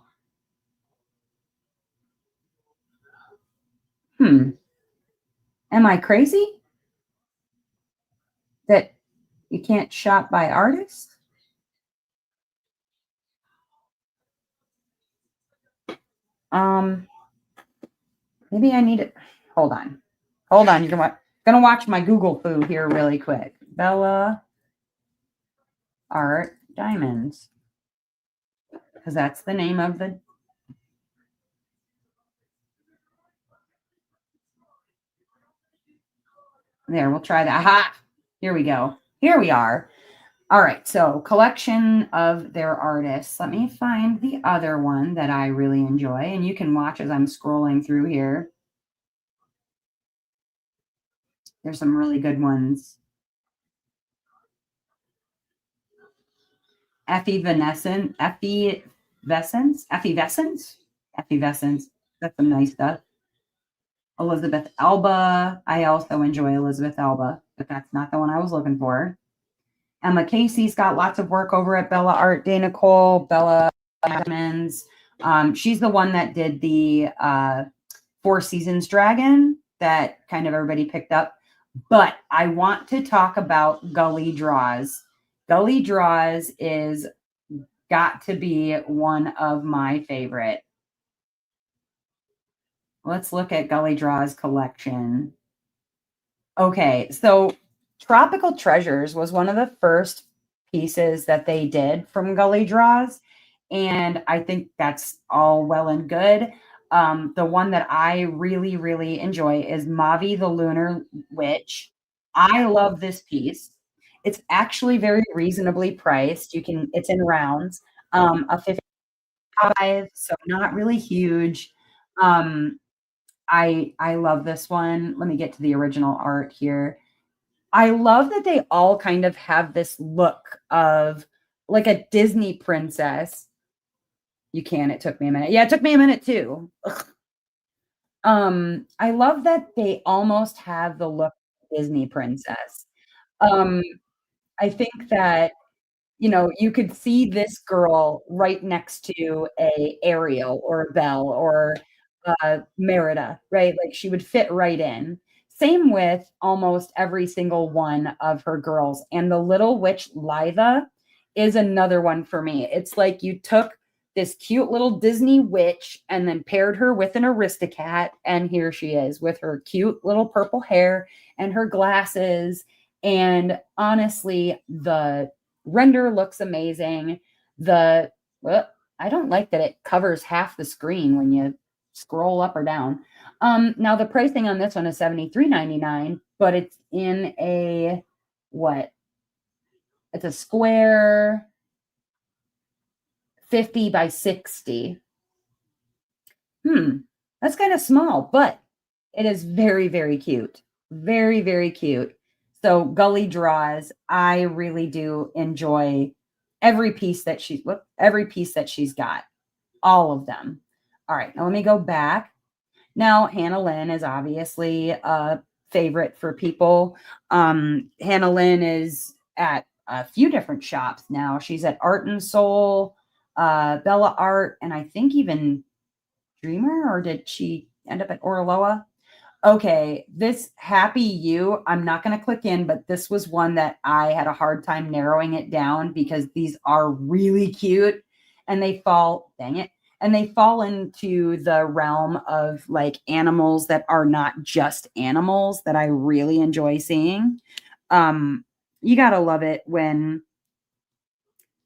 Speaker 1: Am I crazy that you can't shop by artist? Um, Maybe I need it. Hold on. Hold on. Gonna watch my Google foo here really quick. Bella Art Diamonds. Because that's the name of the. There, we'll try that. Aha! Here we go. Here we are. All right, so collection of their artists. Let me find the other one that I really enjoy, and you can watch as I'm scrolling through here. There's some really good ones. Effervescence. That's some nice stuff. Elizabeth Elba. I also enjoy Elizabeth Elba, but that's not the one I was looking for. Emma Casey's got lots of work over at Bella Art. Dana Cole, Bella Diamonds. She's the one that did the Four Seasons Dragon that kind of everybody picked up. But I want to talk about Gully Draws. Gully Draws is got to be one of my favorite. Let's look at Gully Draws collection. Okay, so Tropical Treasures was one of the first pieces that they did from Gully Draws, and I think that's all well and good. The one that I really, really enjoy is Mavi the Lunar Witch. I love this piece. It's actually very reasonably priced. It's in rounds, a 55, so not really huge. Um, I love this one. Let me get to the original art here. I love that they all kind of have this look of like a Disney princess. You can. It took me a minute. Yeah, it took me a minute too. Ugh. I love that they almost have the look of Disney princess. Um, I think that you could see this girl right next to a Ariel or a Belle or Merida, right? Like she would fit right in. Same with almost every single one of her girls. And the little witch Litha is another one for me. It's like you took this cute little Disney witch and then paired her with an Aristocat, and here she is with her cute little purple hair and her glasses. And honestly, the render looks amazing. Well, I don't like that it covers half the screen when you scroll up or down. Now the pricing on this one is $73.99, but it's in a what? It's a square 50 by 60. Hmm, that's kind of small, but it is very, very cute. Very, very cute. So Gully Draws, I really do enjoy every piece that she's got. All of them. All right, now let me go back. Now, Hannah Lynn is obviously a favorite for people. Hannah Lynn is at a few different shops now. She's at Art and Soul, Bella Art, and I think even Dreamer, or did she end up at Orloa? Okay, this Happy You, I'm not going to click in, but this was one that I had a hard time narrowing it down because these are really cute and dang it, and they fall into the realm of like animals that are not just animals that I really enjoy seeing. Um, you got to love it when,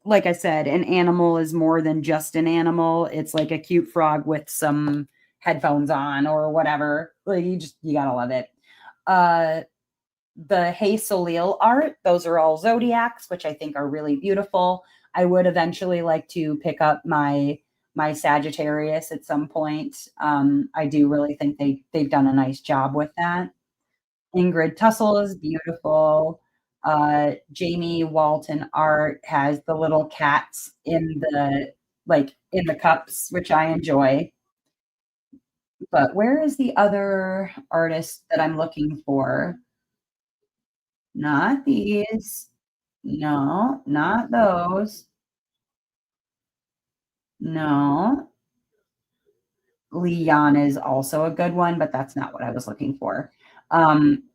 Speaker 1: like I said, an animal is more than just an animal. It's like a cute frog with some headphones on or whatever. Like you gotta love it. Uh the Hey Soleil art, those are all zodiacs, which I think are really beautiful. I would eventually like to pick up my Sagittarius at some point. I do really think they've done a nice job with that. Ingrid Tussle is beautiful. Jamie Walton art has the little cats in the cups, which I enjoy. But where is the other artist that I'm looking for? Not these. No, not those. No. Leon is also a good one, but that's not what I was looking for.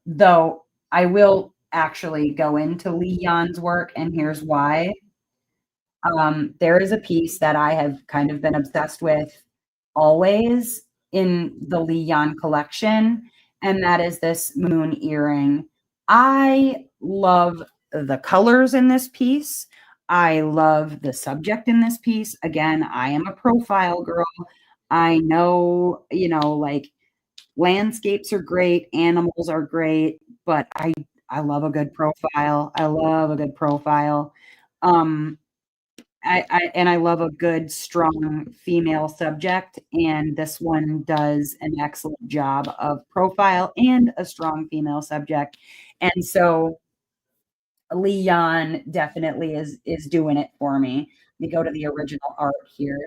Speaker 1: Though I will actually go into Leon's work, and here's why. There is a piece that I have kind of been obsessed with always in the Leon collection, and that is this moon earring. I love the colors in this piece. I love the subject in this piece. Again, I am a profile girl. I know, like landscapes are great, animals are great, but I love a good profile. I love a good profile. Um, I love a good, strong female subject, and this one does an excellent job of profile and a strong female subject. And so Leon definitely is doing it for me. Let me go to the original art here.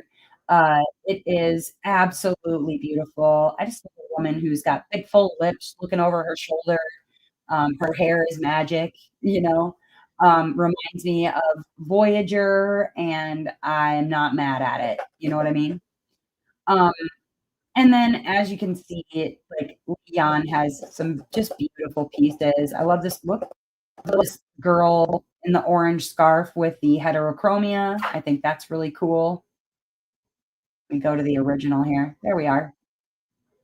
Speaker 1: It is absolutely beautiful. I just love a woman who's got big, full lips looking over her shoulder. Her hair is magic, reminds me of Voyager, and I'm not mad at it. You know what I mean? Um, and then as you can see, like Leon has some just beautiful pieces. I love this look. This girl in the orange scarf with the heterochromia. I think that's really cool. We go to the original here. There we are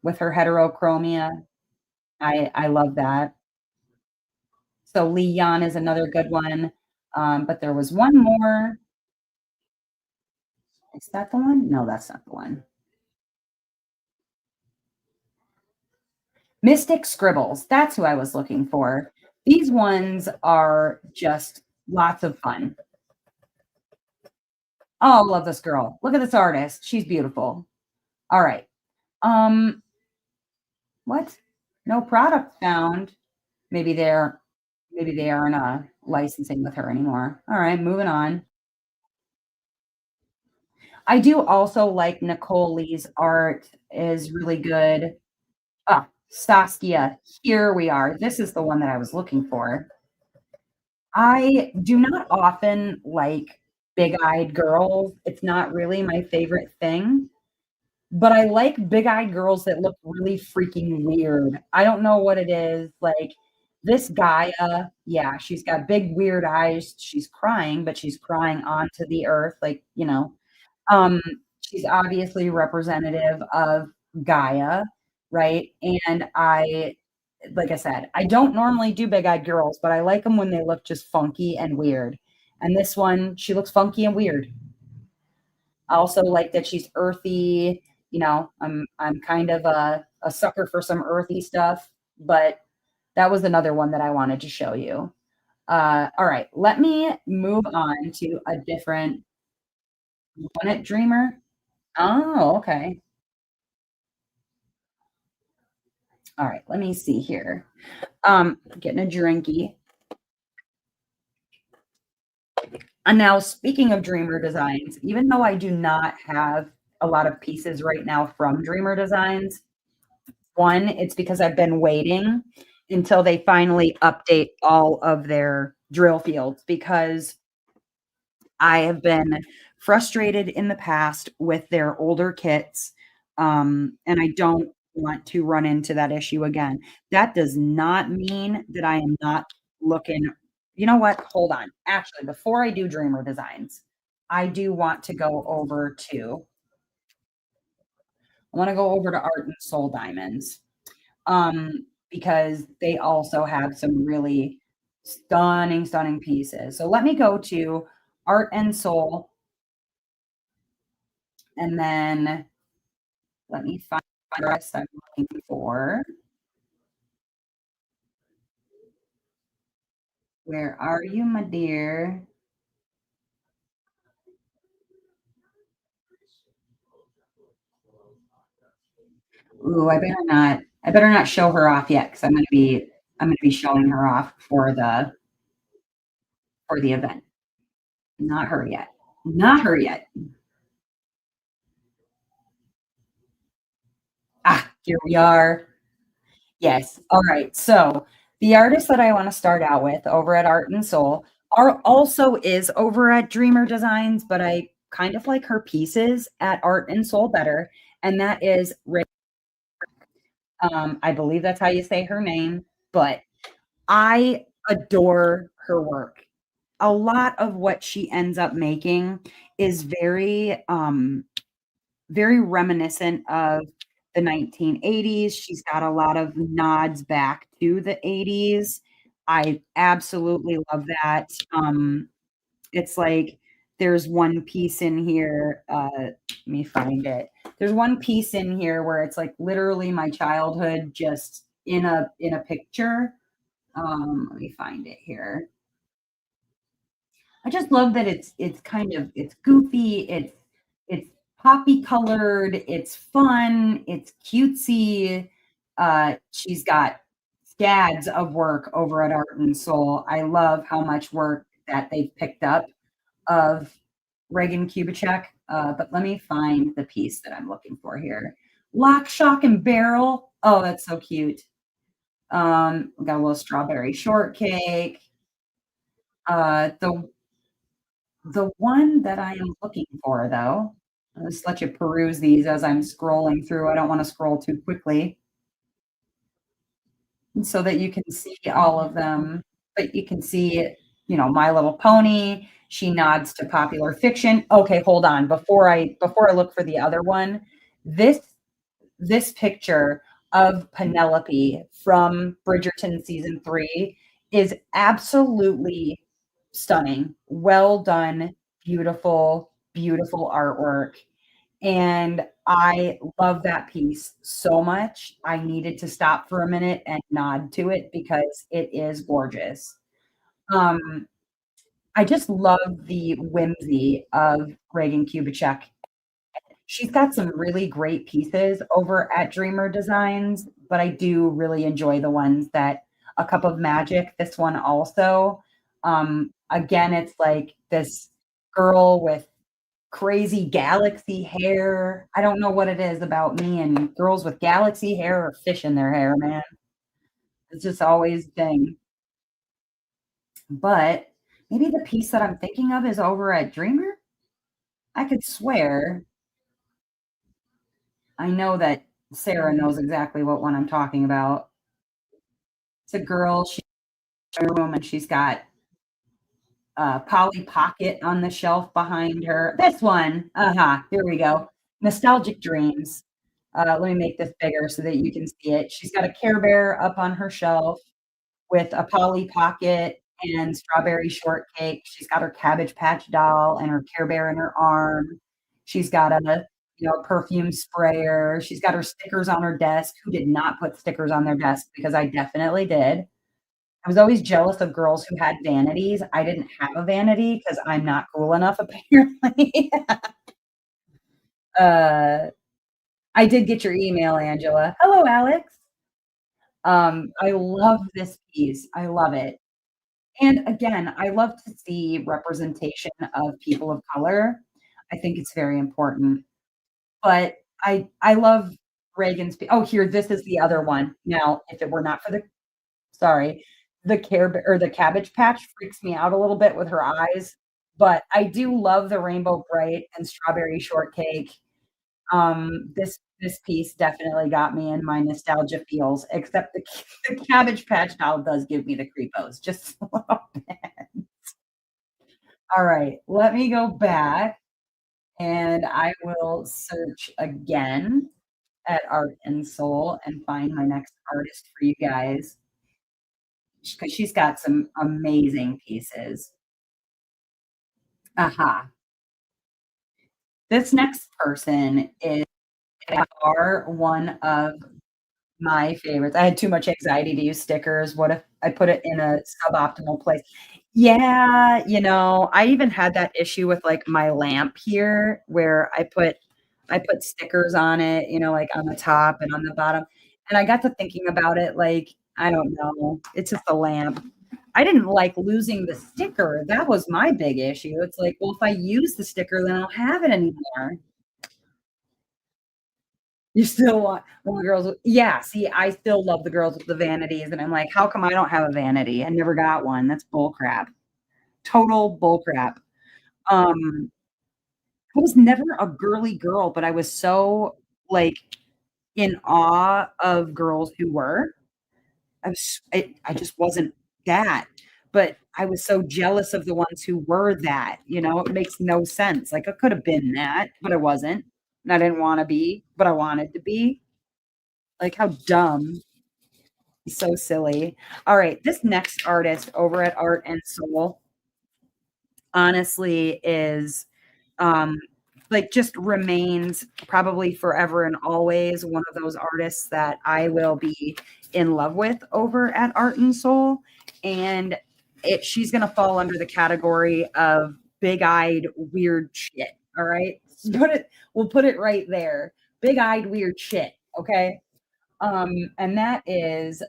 Speaker 1: with her heterochromia. I love that. So Leon is another good one. But there was one more. Is that the one? No, that's not the one. Mystic Scribbles. That's who I was looking for. These ones are just lots of fun. Oh, I love this girl. Look at this artist. She's beautiful. All right. Um, what? No product found. Maybe they're maybe they aren't licensing with her anymore. All right, moving on. I do also like Nicole Lee's art is really good. Ah, Saskia, here we are. This is the one that I was looking for. I do not often like big-eyed girls. It's not really my favorite thing, but I like big-eyed girls that look really freaking weird. I don't know what it is. Like this Gaia, yeah, she's got big weird eyes. She's crying, but she's crying onto the earth, um, she's obviously representative of Gaia, right? And like I said, I don't normally do big-eyed girls, but I like them when they look just funky and weird. And this one, she looks funky and weird. I also like that she's earthy. I'm kind of a sucker for some earthy stuff, but that was another one that I wanted to show you. All right, let me move on to a different one at Dreamer. Oh, okay. All right, let me see here. Getting a drinky. And now, speaking of Dreamer Designs, even though I do not have a lot of pieces right now from Dreamer Designs, one, it's because I've been waiting until they finally update all of their drill fields because I have been frustrated in the past with their older kits, and I don't want to run into that issue again. That does not mean that I am not looking. You know what? Hold on. Actually, before I do Dreamer Designs, I do want to go over to I want to go over to Art and Soul Diamonds, because they also have some really stunning, stunning pieces. So let me go to Art and Soul, and then let me find the rest I'm looking for. Where are you, my dear? Ooh, I better not show her off yet because I'm gonna be showing her off for the event. Not her yet. Not her yet. Ah, here we are. Yes. All right. So the artist that I want to start out with over at Art and Soul are also is over at Dreamer Designs, but I kind of like her pieces at Art and Soul better. And that is I believe that's how you say her name, but I adore her work. A lot of what she ends up making is very reminiscent of the 1980s. She's got a lot of nods back to the 80s. I absolutely love that. It's like there's one piece in here, let me find it. There's one piece in here where it's like literally my childhood just in a picture. Let me find it here. I just love that it's kind of it's goofy, it's poppy colored, it's fun, it's cutesy. She's got scads of work over at Art and Soul. I love how much work that they've picked up of Reagan Kubitschek. But let me find the piece that I'm looking for here. Lock, Shock, and Barrel. Oh, that's so cute. We got a little strawberry shortcake. The one that I am looking for, though, I'll just let you peruse these as I'm scrolling through. I don't want to scroll too quickly so that you can see all of them. But you can see, My Little Pony. She nods to popular fiction. Okay, hold on. Before I look for the other one, this this picture of Penelope from Bridgerton season 3 is absolutely stunning. Well done, beautiful, beautiful artwork. And I love that piece so much. I needed to stop for a minute and nod to it because it is gorgeous. Um, I just love the whimsy of Reagan Kubitschek. She's got some really great pieces over at Dreamer Designs, but I do really enjoy the ones that A Cup of Magic, this one also. Again, it's like this girl with crazy galaxy hair. I don't know what it is about me and girls with galaxy hair or fish in their hair, man. It's just always a thing. But maybe the piece that I'm thinking of is over at Dreamer? I could swear. I know that Sarah knows exactly what one I'm talking about. It's a girl, she's in her room and she's got Polly Pocket on the shelf behind her. This one. Uh-huh. Here we go. Nostalgic Dreams. Let me make this bigger so that you can see it. She's got a Care Bear up on her shelf with a Polly Pocket and strawberry shortcake. She's got her Cabbage Patch doll and her Care Bear in her arm. She's got a perfume sprayer. She's got her stickers on her desk. Who did not put stickers on their desk? Because I definitely did. I was always jealous of girls who had vanities. I didn't have a vanity because I'm not cool enough, apparently. uh, I did get your email, Angela. Hello, Alex. I love this piece. I love it. And again, I love to see representation of people of color. I think it's very important. But I love Reagan's oh, here, this is the other one. Now, if it were not for the sorry, the or the Cabbage Patch freaks me out a little bit with her eyes, but I do love the Rainbow Bright and Strawberry Shortcake. This piece definitely got me in my nostalgia feels, except the Cabbage Patch doll does give me the creepos, just a little bit. All right, let me go back and I will search again at Art and Soul and find my next artist for you guys because she's got some amazing pieces. Aha. This next person is are one of my favorites. I had too much anxiety to use stickers. What if I put it in a suboptimal place? Yeah, I even had that issue with, like, my lamp here where I put stickers on it, like, on the top and on the bottom, and I got to thinking about it, like, I don't know, it's just a lamp. I didn't like losing the sticker, that was my big issue. It's like, well, if I use the sticker, then I don't have it anymore. You still want the girls with yeah, see, I still love the girls with the vanities, and I'm like, "How come I don't have a vanity? I never got one." That's bull crap. Total bull crap. Um, I was never a girly girl, but I was so, like, in awe of girls who were. I just wasn't that, but I was so jealous of the ones who were that, it makes no sense. Like, I could have been that, but I wasn't, and I didn't wanna be, but I wanted to be. Like, how dumb. So silly. All right, this next artist over at Art and Soul honestly is um like just remains probably forever and always one of those artists that I will be in love with over at Art and Soul. And she's gonna fall under the category of big-eyed weird shit. All right. We'll put it right there. Big-eyed weird shit. Okay. And that is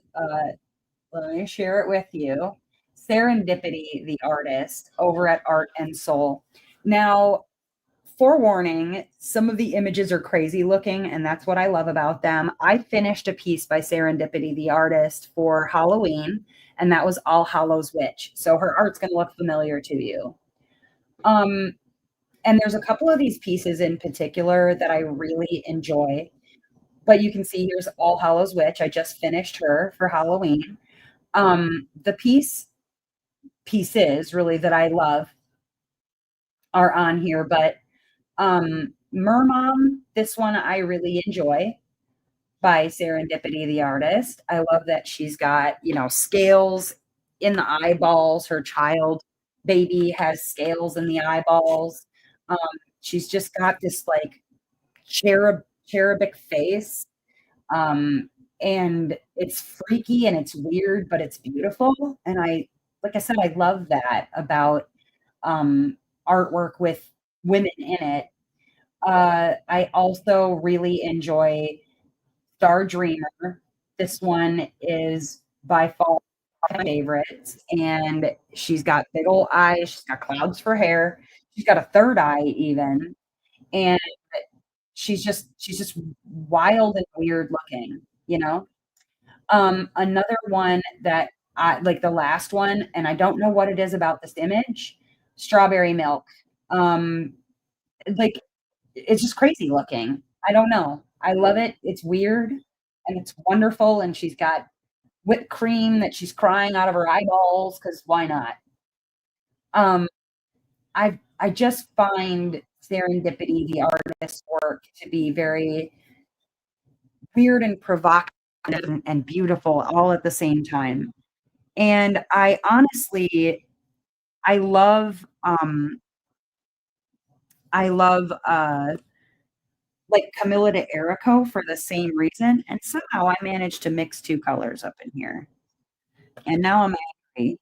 Speaker 1: let me share it with you. Serendipity, the artist over at Art and Soul. Now, forewarning, some of the images are crazy looking, and that's what I love about them. I finished a piece by Serendipity, the artist, for Halloween, and that was All Hallows Witch. So her art's going to look familiar to you. Um, and there's a couple of these pieces in particular that I really enjoy. But you can see here's All Hallows Witch. I just finished her for Halloween. The pieces really that I love are on here, but Mermom, this one I really enjoy by Serendipity the artist. I love that she's got, scales in the eyeballs. Her child baby has scales in the eyeballs. Um, she's just got this like cherubic face. Um, and it's freaky and it's weird, but it's beautiful. And like I said, I love that about um, artwork with women in it. I also really enjoy Star Dreamer. This one is by far my favorite, and she's got big old eyes. She's got clouds for hair. She's got a third eye even, and she's just wild and weird looking. Another one that I like the last one, and I don't know what it is about this image, Strawberry Milk. Um, like, it's just crazy looking. I don't know. I love it. It's weird and it's wonderful, and she's got whipped cream that she's crying out of her eyeballs because why not? Um, I just find Serendipity, the artist's work, to be very weird and provocative and beautiful all at the same time. And I love, I love, like Camilla de Erico for the same reason, and somehow I managed to mix 2 colors up in here, and now I'm angry.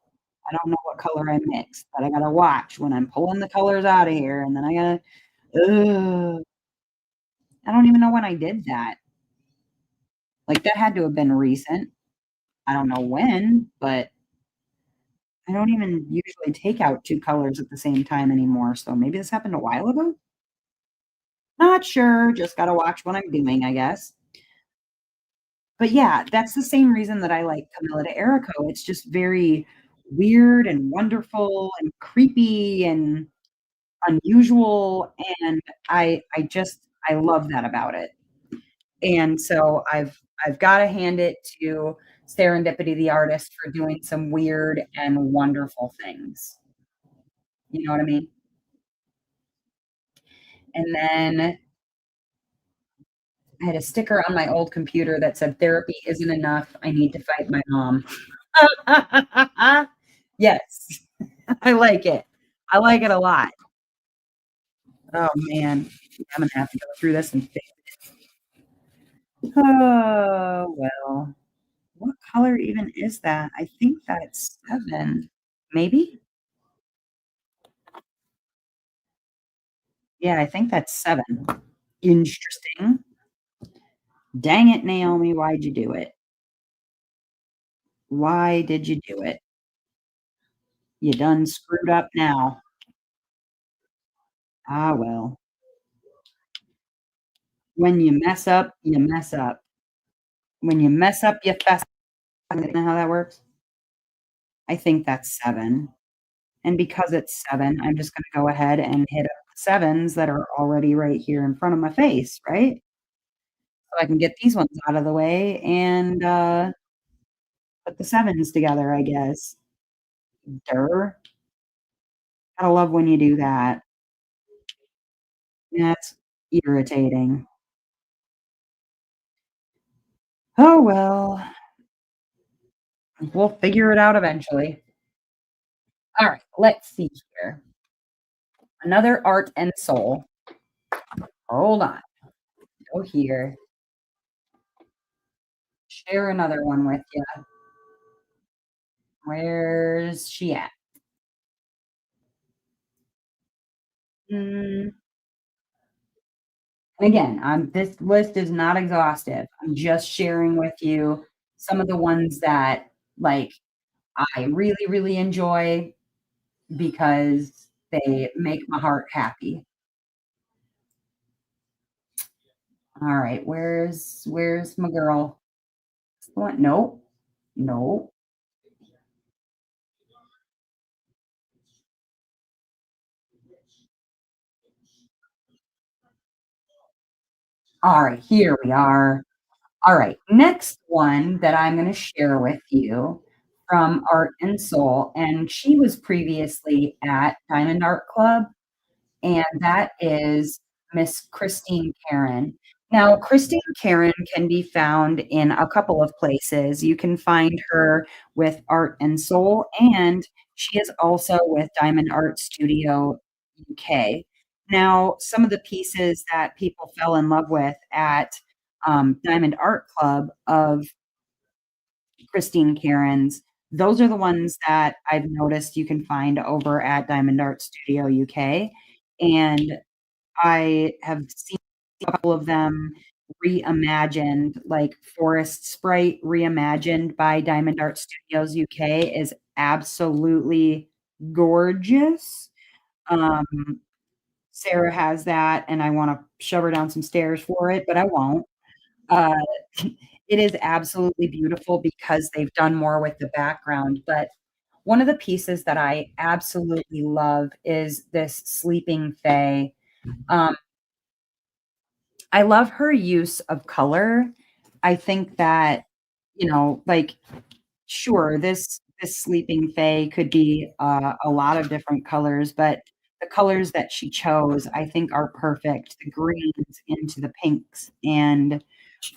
Speaker 1: I don't know what color I mixed, but I gotta watch when I'm pulling the colors out of here, and then I gotta ugh, I don't even know when I did that. Like, that had to have been recent. I don't know when, but I don't even usually take out 2 colors at the same time anymore, so maybe this happened a while ago? Not sure, just gotta watch what I'm doing, I guess. But yeah, that's the same reason that I like Camilla de Erico. It's just very weird and wonderful and creepy and unusual, and I love that about it. And so I've gotta hand it to Serendipity the artist for doing some weird and wonderful things. You know what I mean? And then I had a sticker on my old computer that said, "Therapy isn't enough. I need to fight my mom." Yes, I like it. I like it a lot. Oh, man. I'm gonna have to go through this and fix it. Oh, well. What color even is that? I think that's 7. Maybe? Yeah, I think that's 7. Interesting. Dang it, Naomi, why'd you do it? Why did you do it? You done screwed up now. Ah, well. When you mess up, you mess up. When you mess up, you fess up. You know how that works? I think that's 7. And because it's 7, I'm just gonna go ahead and hit up the 7s that are already right here in front of my face, right? So I can get these ones out of the way and, put the 7s together, I guess. Durr. Gotta love when you do that. That's irritating. Oh, well, we'll figure it out eventually. Alright, let's see here. Another art and soul. Hold on. Go here. Share another one with you. Where's she at? Mm, and again, this list is not exhaustive. I'm just sharing with you some of the ones that, like, I really, really enjoy because they make my heart happy. Alright, where's my girl? What? Nope. Nope. Alright, here we are. Alright, next one that I'm gonna share with you from Art and Soul, and she was previously at Diamond Art Club, and that is Miss Christine Karen. Now, Christine Karen can be found in a couple of places. You can find her with Art and Soul, and she is also with Diamond Art Studio UK. Now, some of the pieces that people fell in love with at Diamond Art Club of Christine Karen's, those are the ones that I've noticed you can find over at Diamond Art Studio UK. And I have seen a couple of them reimagined, like Forest Sprite reimagined by Diamond Art Studios UK is absolutely gorgeous. Um, Sarah has that, and I wanna shove her down some stairs for it, but I won't. Uh, it is absolutely beautiful because they've done more with the background, but one of the pieces that I absolutely love is this Sleeping Fae. Um, I love her use of color. I think that, like, sure, this sleeping fae could be a lot of different colors, but the colors that she chose, I think, are perfect. The greens into the pinks and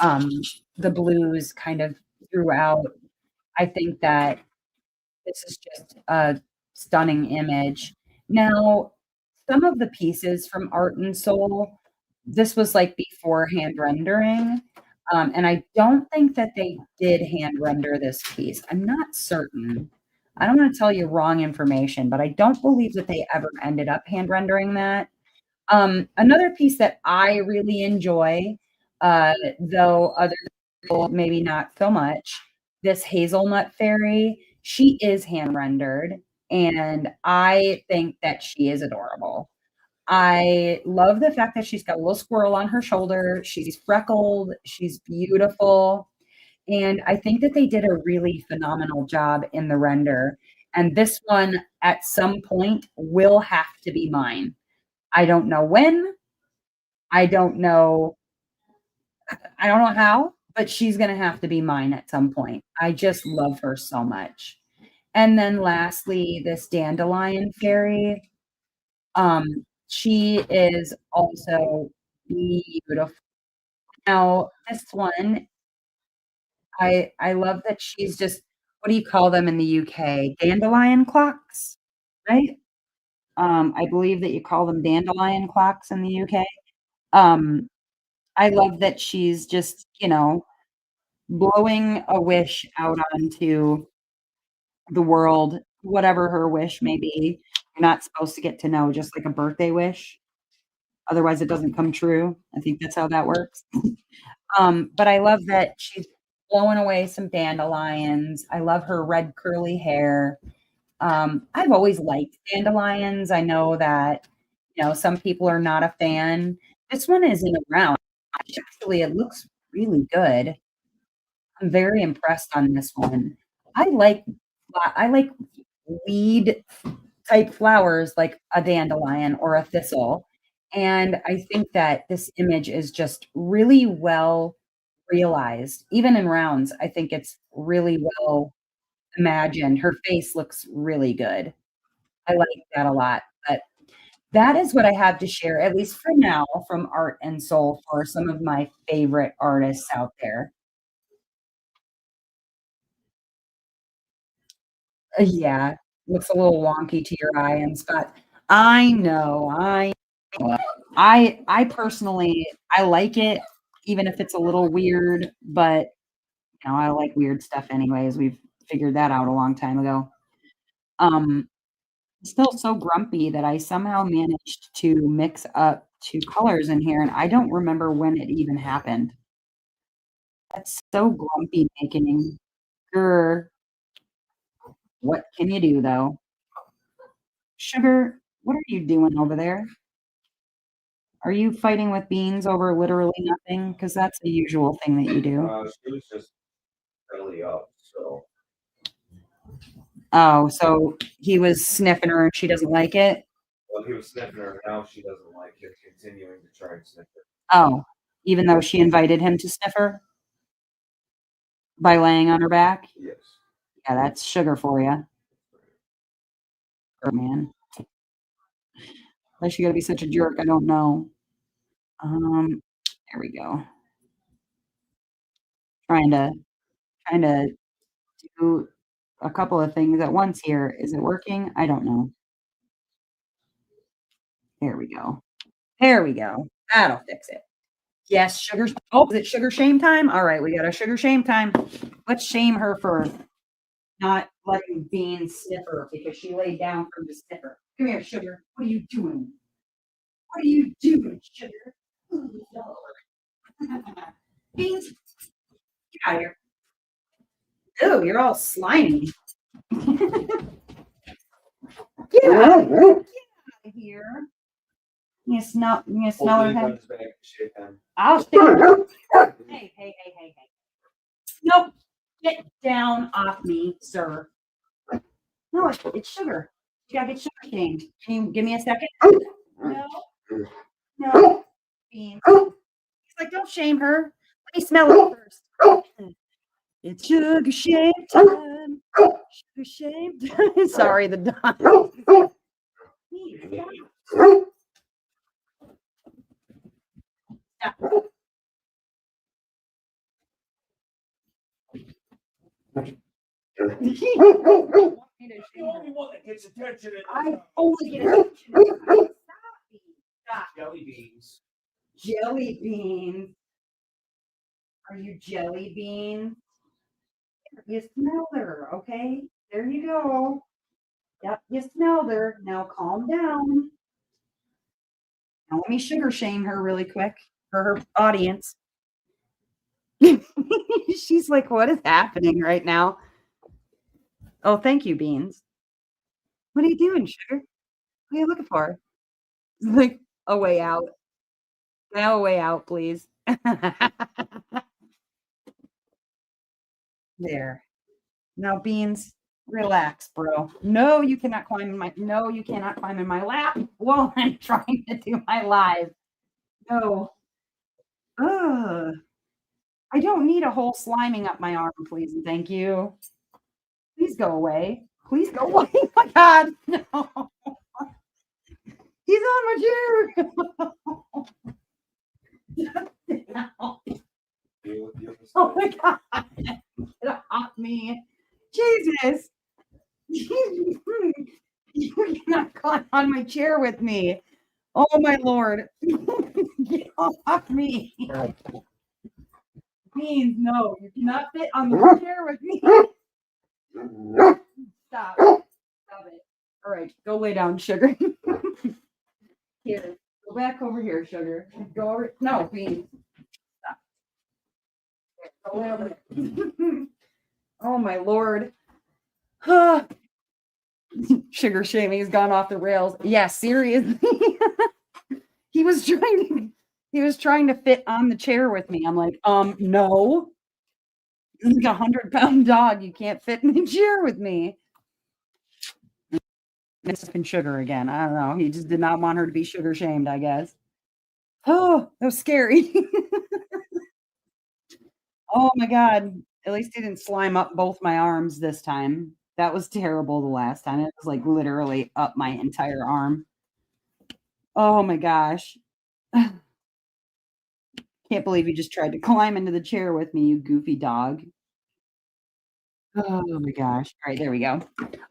Speaker 1: um, the blues kind of throughout. I think that this is just a stunning image. Now, some of the pieces from Art and Soul, this was, like, before hand rendering, and I don't think that they did hand render this piece. I'm not certain. I don't wanna tell you wrong information, but I don't believe that they ever ended up hand rendering that. Another piece that I really enjoy, though other people maybe not so much, this hazelnut fairy, she is hand rendered, and I think that she is adorable. I love the fact that she's got a little squirrel on her shoulder. She's freckled. She's beautiful. And I think that they did a really phenomenal job in the render. And this one, at some point, will have to be mine. I don't know when. I don't know. I don't know how, but she's going to have to be mine at some point. I just love her so much. And then lastly, this dandelion fairy. She is also beautiful. Now, this one, I love that she's just what do you call them in the UK? Dandelion clocks, right? I believe that you call them dandelion clocks in the UK. Um, I love that she's just, blowing a wish out onto the world, whatever her wish may be. You're not supposed to get to know, just like a birthday wish. Otherwise, it doesn't come true. I think that's how that works. But I love that she's blowing away some dandelions. I love her red curly hair. I've always liked dandelions. I know that, some people are not a fan. This one isn't around. Actually, it looks really good. I'm very impressed on this one. I like I like weed type flowers like a dandelion or a thistle. And I think that this image is just really well realized. Even in rounds, I think it's really well imagined. Her face looks really good. I like that a lot. But that is what I have to share, at least for now, from Art and Soul for some of my favorite artists out there. Yeah, looks a little wonky to your eye and spot. I know, I personally I like it, even if it's a little weird, but, I like weird stuff anyways, we've figured that out a long time ago. Um, Still so grumpy that I somehow managed to mix up 2 colors in here, and I don't remember when it even happened. That's so grumpy making. Grr. What can you do, though? Sugar, what are you doing over there? Are you fighting with beans over literally nothing? Because that's the usual thing that you do.
Speaker 2: She was just belly up, so.
Speaker 1: Oh, so he was sniffing her and she doesn't like it?
Speaker 2: Well, he was sniffing her, now she doesn't like it, continuing to try and sniff her.
Speaker 1: Oh, even though she invited him to sniff her by laying on her back?
Speaker 2: Yes.
Speaker 1: Yeah, that's sugar for you. Oh, man. Why she gotta be such a jerk? I don't know. There we go. Trying to trying to do a couple of things at once here. Is it working? I don't know. There we go. There we go. That'll fix it. Yes, sugar. Oh, is it sugar shame time? All right, we got our sugar shame time. Let's shame her for not letting Bean sniff her because she laid down for the sniffer. Come here, sugar. What are you doing? What are you doing, sugar? Ooh, no. Beans, get out of here. Oh, you're all slimy. Get out of here. You smell her head? I'll shake her. Hey, hey, hey, hey, hey. Nope. Get down off me, sir. No, it's sugar. You gotta get sugar shamed. Can you give me a second? No, no. Beans. He's like, don't shame her. Let me smell it first. It's sugar shame time. Sugar shame time. Sorry, the dog. Stop. The
Speaker 2: only one that gets attention
Speaker 1: I only get attention. Stop. Stop.
Speaker 2: Jelly beans.
Speaker 1: Jelly beans. Are you jelly beans? You smelled her, okay? There you go. Yep, you smelled her. Now calm down. Now let me sugar shame her really quick for her audience. She's like, what is happening right now? Oh, thank you, Beans. What are you doing, sugar? What are you looking for? Like a way out. Now a way out, please. There. Now, Beans, relax, bro. No, you cannot climb in my no, you cannot climb in my lap while I'm trying to do my live. No. Ugh. I don't need a whole sliming up my arm, please and thank you. Please go away. Please go away. Oh my god. No. He's on my chair. Oh my god. Get off me. Jesus. You cannot climb on my chair with me. Oh my lord. Get off me. Beans, no, you cannot fit on the chair with me. Stop. Stop it. All right, go lay down, sugar. Here, go back over here, sugar. Go over. No, Beans. Stop. Go lay over there. Oh my lord. Sugar shaming has gone off the rails. Yeah, seriously. he was trying to fit on the chair with me. I'm like, no. He's like a 100-pound dog. You can't fit in the chair with me. Missing sugar again. I don't know. He just did not want her to be sugar shamed, I guess. Oh, that was scary. Oh my god. At least he didn't slime up both my arms this time. That was terrible the last time. It was like literally up my entire arm. Oh my gosh. Can't believe you just tried to climb into the chair with me, you goofy dog. Oh my gosh. All right, there we go.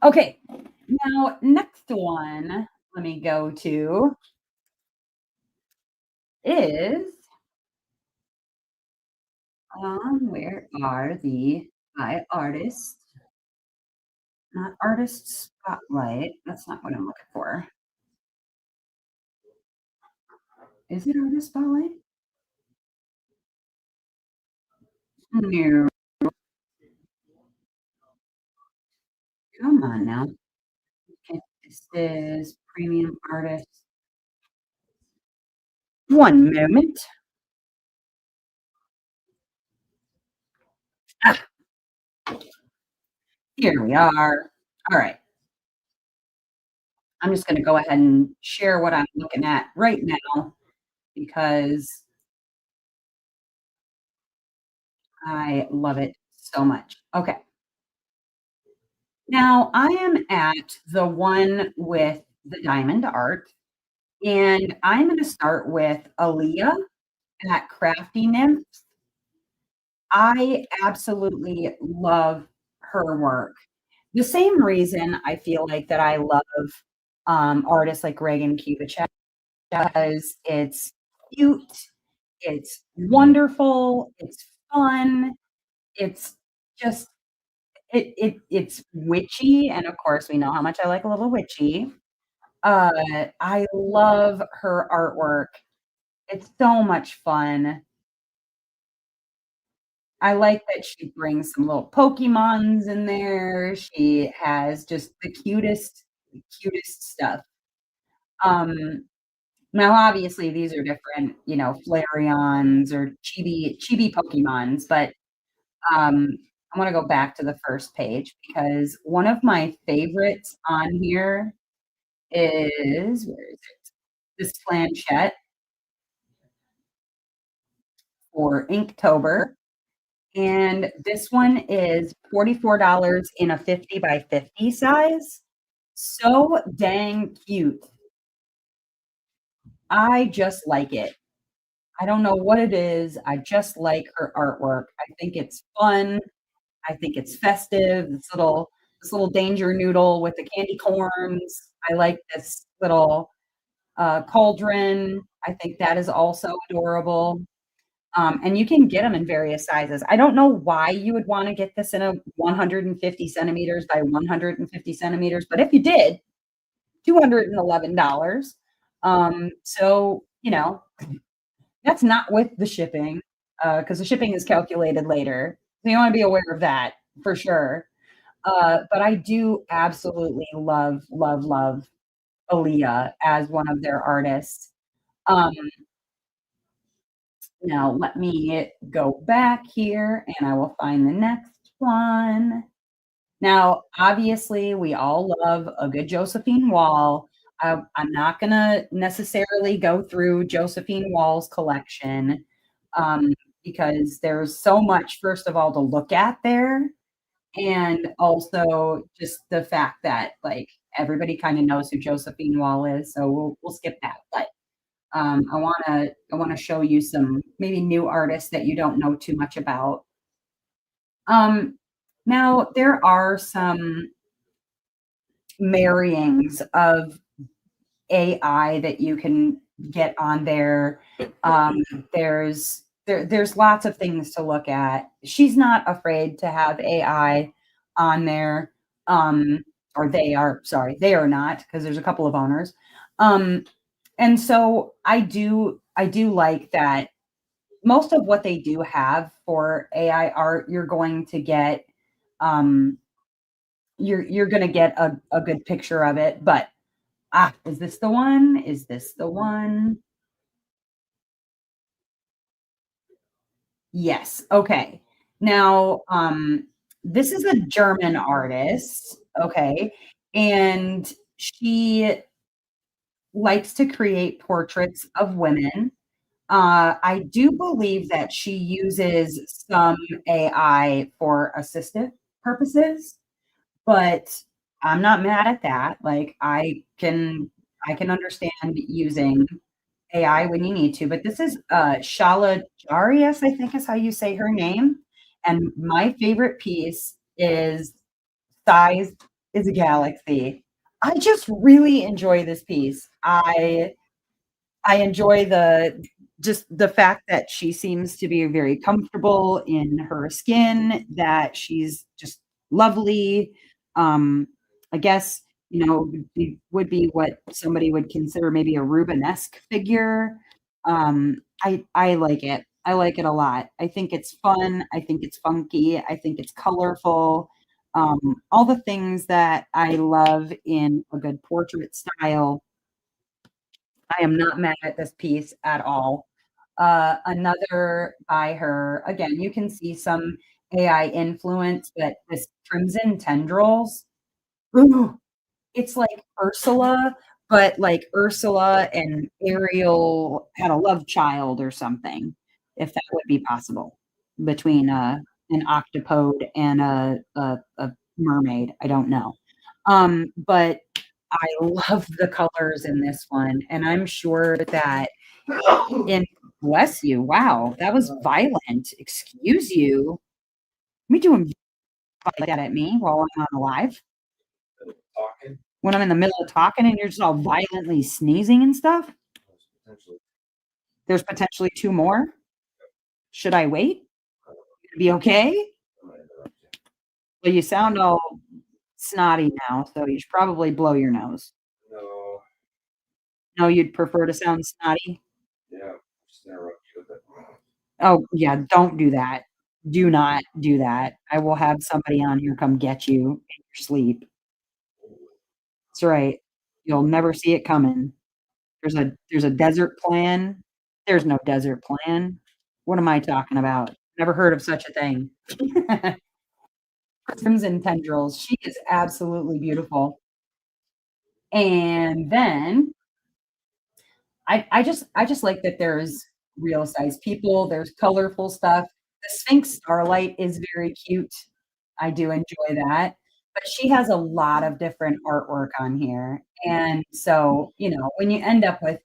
Speaker 1: Okay. Now, next one, let me go to is where are the by artist? Not artist spotlight. That's not what I'm looking for. Is it artist spotlight? No. Come on now. Okay, this is premium artist. One moment. Ah, here we are. All right. I'm just going to go ahead and share what I'm looking at right now because I love it so much. Okay. Now I am at the one with the diamond art, and I'm going to start with Aaliyah at Crafty Nymph. I absolutely love her work. The same reason I feel like that I love artists like Reagan Kubitschek because it's cute, it's wonderful, it's fun, it's just it's witchy, and of course we know how much I like a little witchy. Uh, I love her artwork. It's so much fun. I like that she brings some little Pokemons in there. She has just the cutest stuff. Um, Now obviously these are different, Flareons or chibi Pokemons, but I wanna go back to the first page because one of my favorites on here is where is it? This planchette for Inktober, and this one is $44 in a 50 by 50 size. So dang cute. I just like it. I don't know what it is, I just like her artwork. I think it's fun, I think it's festive, this little danger noodle with the candy corns. I like this little, cauldron. I think that is also adorable. And you can get them in various sizes. I don't know why you would wanna get this in a 150 centimeters by 150 centimeters, but if you did, $211. So, that's not with the shipping, because the shipping is calculated later. So you want to be aware of that for sure. But I do absolutely love, love, love Aaliyah as one of their artists. Um, Now let me go back here and I will find the next one. Now, obviously, we all love a good Josephine Wall. I'm not going to necessarily go through Josephine Wall's collection um, because there's so much, first of all, to look at there. And also just the fact that like everybody kind of knows who Josephine Wall is. So we'll skip that. But I wanna show you some maybe new artists that you don't know too much about. Um, Now there are some marryings of AI that you can get on there. There's lots of things to look at. She's not afraid to have AI on there, or they are not because there's a couple of owners. Um, and so I do like that most of what they do have for AI art, you're going to get um you're gonna get a good picture of it. But is this the one? Is this the one? Yes. Okay. Now, this is a German artist, okay, and she likes to create portraits of women. I do believe that she uses some AI for assistive purposes, but I'm not mad at that. Like I can understand using AI when you need to, but this is Shala Jarius, I think is how you say her name. And my favorite piece is Size is a Galaxy. I just really enjoy this piece. I enjoy the just the fact that she seems to be very comfortable in her skin, that she's just lovely. Um, I guess, would be what somebody would consider maybe a Rubenesque figure. I like it. I like it a lot. I think it's fun. I think it's funky. I think it's colorful. All the things that I love in a good portrait style. I am not mad at this piece at all. Another by her, again, you can see some AI influence, but this Crimson Tendrils, ooh, it's like Ursula, but like Ursula and Ariel had a love child or something, if that would be possible, between an octopode and a mermaid. I don't know. But I love the colors in this one, and I'm sure that in bless you, wow, that was violent. Excuse you. Me doing like that at me while I'm on live.
Speaker 2: Talking.
Speaker 1: When I'm in the middle of talking and you're just all violently sneezing and stuff.
Speaker 2: Potentially.
Speaker 1: There's potentially two more. Should I wait? Be okay? Well, you sound all snotty now, so you should probably blow your nose.
Speaker 2: No.
Speaker 1: No, you'd prefer to sound snotty?
Speaker 2: Yeah. Just interrupt you with it.
Speaker 1: Oh, yeah, don't do that. Do not do that. I will have somebody on here come get you in your sleep. That's right. You'll never see it coming. There's a desert plan. There's no desert plan. What am I talking about? Never heard of such a thing. Crimson Tendrils. She is absolutely beautiful. And then I just like that there's real size people, there's colorful stuff. The Sphinx Starlight is very cute. I do enjoy that. But she has a lot of different artwork on here. And so, when you end up with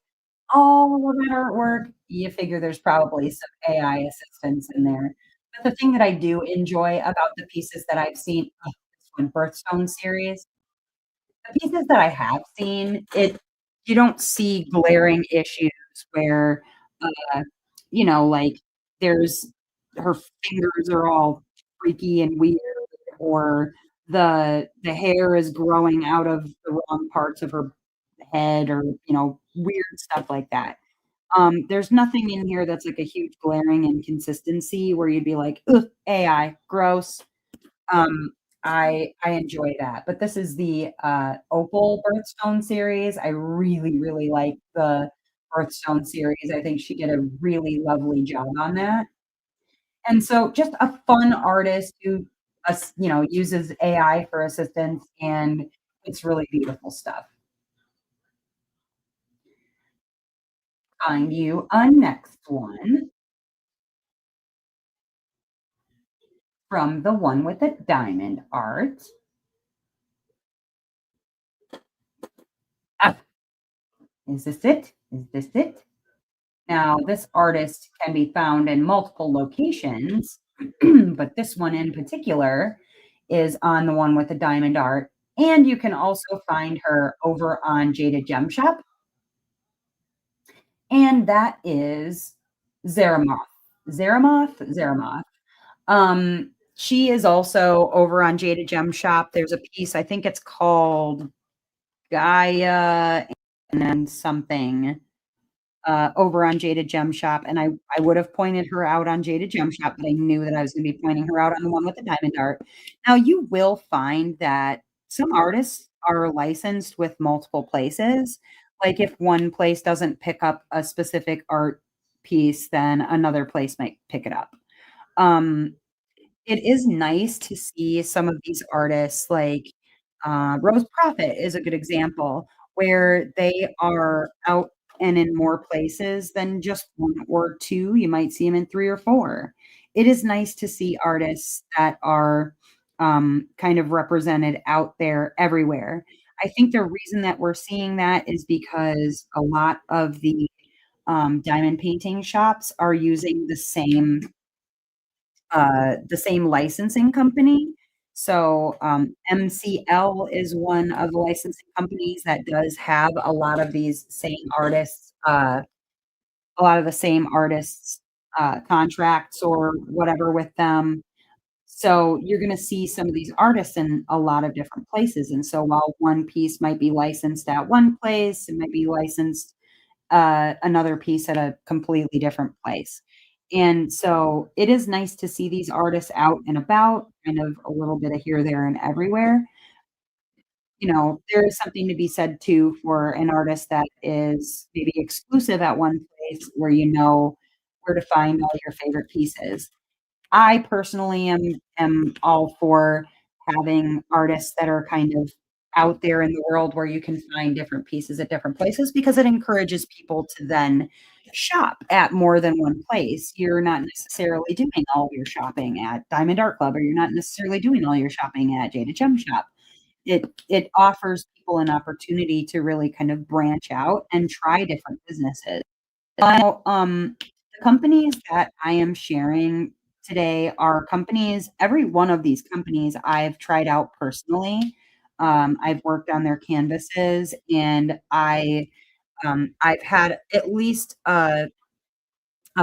Speaker 1: all of that artwork, you figure there's probably some AI assistance in there. But the thing that I do enjoy about the pieces that I've seen, this one, Birthstone series, the pieces that I have seen, you don't see glaring issues where, uh, like there's her fingers are all freaky and weird, or the hair is growing out of the wrong parts of her head, or weird stuff like that. There's nothing in here that's like a huge glaring inconsistency where you'd be like, ugh, AI, gross. Um, I enjoy that. But this is the Opal Birthstone series. I really, really like the Birthstone series. I think she did a really lovely job on that. And so just a fun artist who uses AI for assistance, and it's really beautiful stuff. Find you a next one from the one with the diamond art. Ah, is this it? Is this it? Now, this artist can be found in multiple locations, but this one in particular is on the one with the diamond art. And you can also find her over on Jada Gem Shop, and that is Zeramoth. Zeramoth. She is also over on Jada Gem Shop. There's a piece, I think it's called Gaia and then something over on Jada Gem Shop, and I would have pointed her out on Jada Gem Shop, but I knew that I was gonna be pointing her out on the one with the diamond art. Now, you will find that some artists are licensed with multiple places. Like, if one place doesn't pick up a specific art piece, then another place might pick it up. Um, it is nice to see some of these artists, like, Rose Prophet is a good example, where they are out and in more places than just 1 or 2, you might see them in 3 or 4. It is nice to see artists that are, kind of represented out there everywhere. I think the reason that we're seeing that is because a lot of the, diamond painting shops are using the same licensing company. So, MCL is one of the licensing companies that does have a lot of these same artists, a lot of the same artists, contracts or whatever with them. So, you're gonna see some of these artists in a lot of different places, and so while one piece might be licensed at one place, it might be licensed another piece at a completely different place. And so it is nice to see these artists out and about, kind of a little bit of here, there, and everywhere. There is something to be said too for an artist that is maybe exclusive at one place where you know where to find all your favorite pieces. I personally am all for having artists that are kind of out there in the world where you can find different pieces at different places because it encourages people to then shop at more than one place. You're not necessarily doing all of your shopping at Diamond Art Club, or you're not necessarily doing all your shopping at Jada Gem Shop. It offers people an opportunity to really kind of branch out and try different businesses. Now, the companies that I am sharing today are companies, every one of these companies I've tried out personally. I've worked on their canvases, and I've had at least a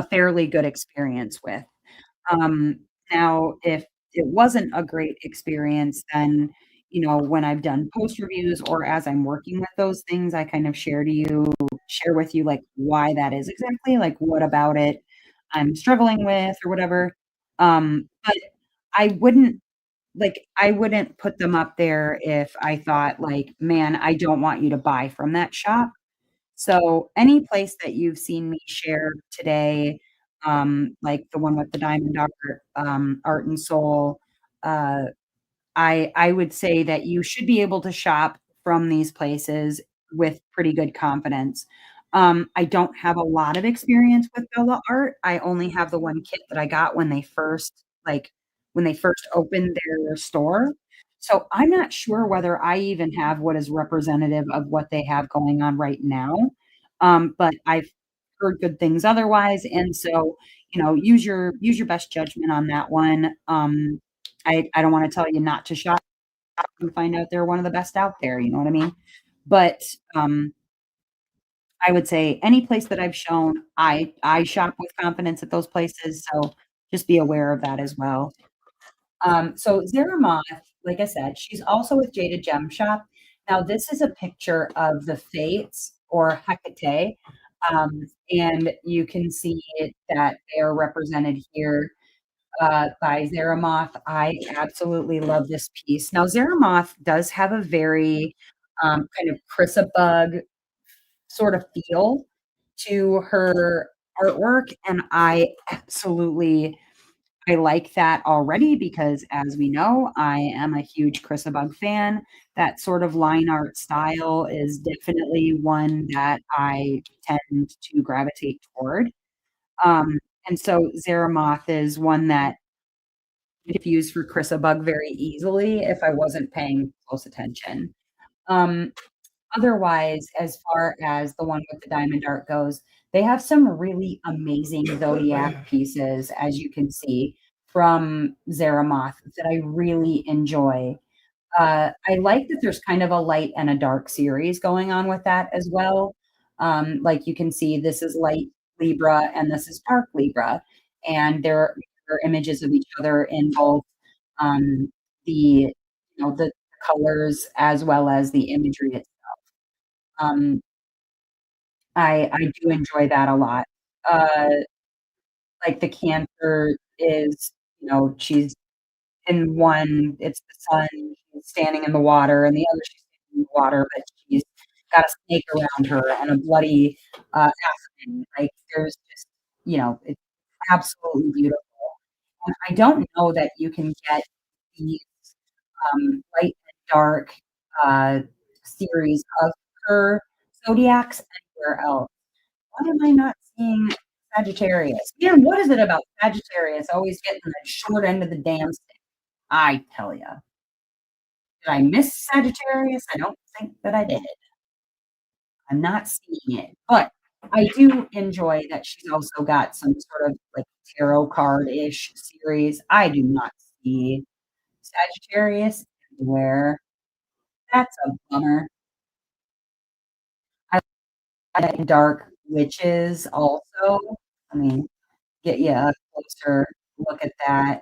Speaker 1: fairly good experience with. Um, Now, if it wasn't a great experience, then, when I've done post reviews or as I'm working with those things, I kind of share with you, like, why that is exactly, like, what about it I'm struggling with or whatever. But I wouldn't put them up there if I thought, like, "Man, I don't want you to buy from that shop." So, any place that you've seen me share today, like the one with the diamond art and soul, uh, I would say that you should be able to shop from these places with pretty good confidence. I don't have a lot of experience with Bella Art. I only have the one kit that I got when they first opened their store. So I'm not sure whether I even have what is representative of what they have going on right now. But I've heard good things otherwise, and so, use your best judgment on that one. I don't wanna tell you not to shop and find out they're one of the best out there, you know what I mean? But, um, I would say any place that I've shown, I shop with confidence at those places, so just be aware of that as well. So Zara Moth, like I said, she's also with Jada Gem Shop. Now, this is a picture of the Fates or Hecate. And you can see that they are represented here by Zeramoth. I absolutely love this piece. Now, Zeramoth does have a very kind of Chrysabug sort of feel to her artwork, and I like that already because, as we know, I am a huge Chrysabug fan. That sort of line art style is definitely one that I tend to gravitate toward. Um, and so Zeramoth is one that confuse for Chrysabug very easily if I wasn't paying close attention. Um, Otherwise, as far as the one with the diamond art goes, they have some really amazing zodiac pieces, as you can see from Zeramoth, that I really enjoy. I like that there's kind of a light and a dark series going on with that as well. Like you can see, this is light Libra and this is dark Libra, and there are images of each other in both the the colors as well as the imagery itself. Um, I do enjoy that a lot. Uh, like the Cancer is, she's in one, it's the sun, she's standing in the water, and the other, she's standing in the water, but she's got a snake around her and a bloody, aspen. Like, there's just, it's absolutely beautiful. And I don't know that you can get these, light and dark, uh, series of her zodiacs anywhere else. Why am I not seeing Sagittarius? Man, what is it about Sagittarius always getting the short end of the damn stick? I tell you. Did I miss Sagittarius? I don't think that I did. I'm not seeing it, but I do enjoy that she's also got some sort of like tarot card-ish series. I do not see Sagittarius anywhere. That's a bummer. I like dark witches also. I mean, get you a closer look at that.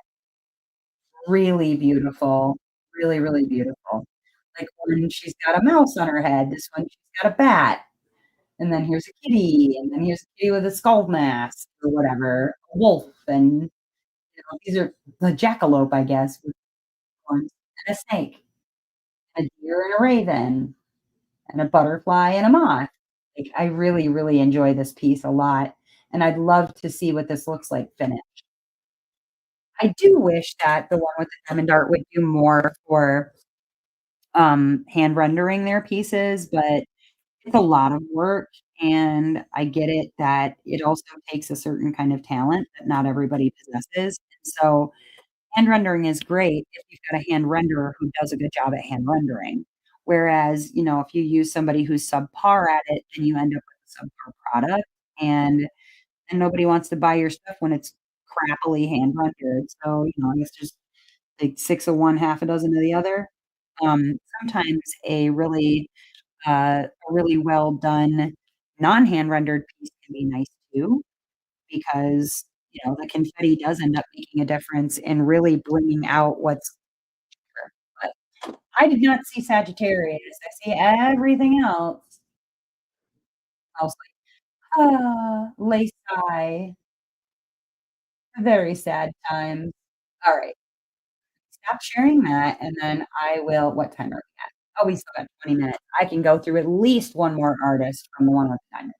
Speaker 1: Really beautiful. Really, really beautiful. Like one, she's got a mouse on her head. This one, she's got a bat. And then here's a kitty, and then here's a kitty with a skull mask or whatever, a wolf, and these are the jackalope, I guess, with horns, and a snake, a deer and a raven, and a butterfly and a moth. Like I really, really enjoy this piece a lot, and I'd love to see what this looks like finished. I do wish that the one with the diamond art would do more for hand rendering their pieces, but it's a lot of work, and I get it that it also takes a certain kind of talent that not everybody possesses, and so hand rendering is great if you've got a hand renderer who does a good job at hand rendering. Whereas, if you use somebody who's subpar at it, then you end up with a subpar product, and nobody wants to buy your stuff when it's crappily hand rendered. So, I guess just like 6 of one, half a dozen of the other. Sometimes a really well done non-hand rendered piece can be nice too, because, the confetti does end up making a difference in really bringing out what's there. But I did not see Sagittarius. I see everything else. I was like, "Ah, lace eye, very sad times." All right, stop sharing that, and then I will what time are we at? Oh, we still got 20 minutes. I can go through at least one more artist from the one with the diamond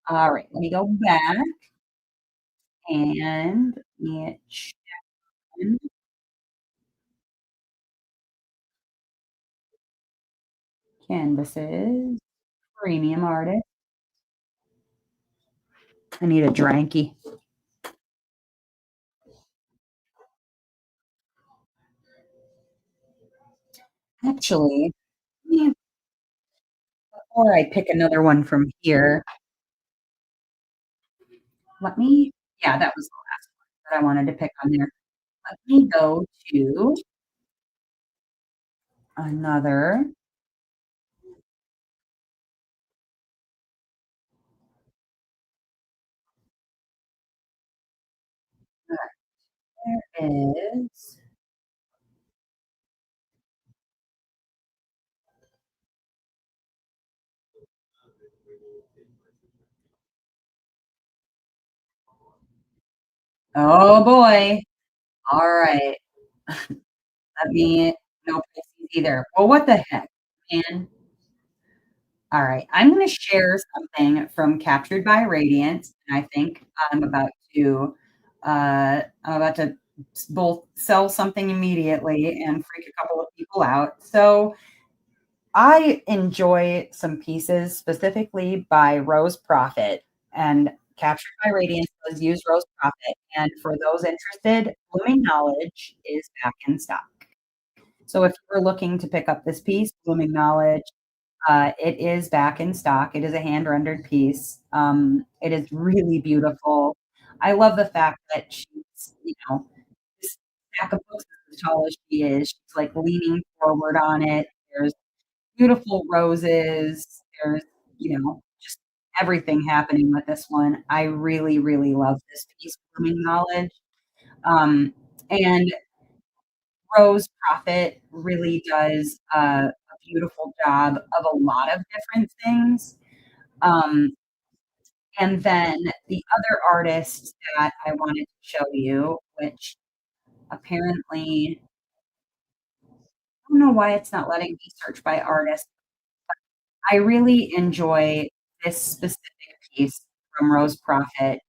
Speaker 1: art. All right, let me go back and let check in canvases, premium artist. I need a dranky. Actually, yeah, before I pick another one from here, let me yeah, that was the last one that I wanted to pick on there. Let me go to another. There is Oh boy. All right. Let me no Pisces either. Well, what the heck, man? All right. I'm going to share something from Captured by Radiance, and I think I'm about to both sell something immediately and freak a couple of people out. So I enjoy some pieces specifically by Rose Prophet, and Captured by Radiance does use Rose Prophet. And for those interested, Blooming Knowledge is back in stock. So if you're looking to pick up this piece, Blooming Knowledge, it is back in stock. It is a hand rendered piece. It is really beautiful. I love the fact that she's, this stack of books is as tall as she is. She's like leaning forward on it. There's beautiful roses. There's, just everything happening with this one. I really, really love this piece, Blooming Knowledge. And Rose Prophet really does a beautiful job of a lot of different things. Um, and then the other artist that I wanted to show you, which apparently, I don't know why it's not letting me search by artist. I really enjoy this specific piece from Rose Prophet.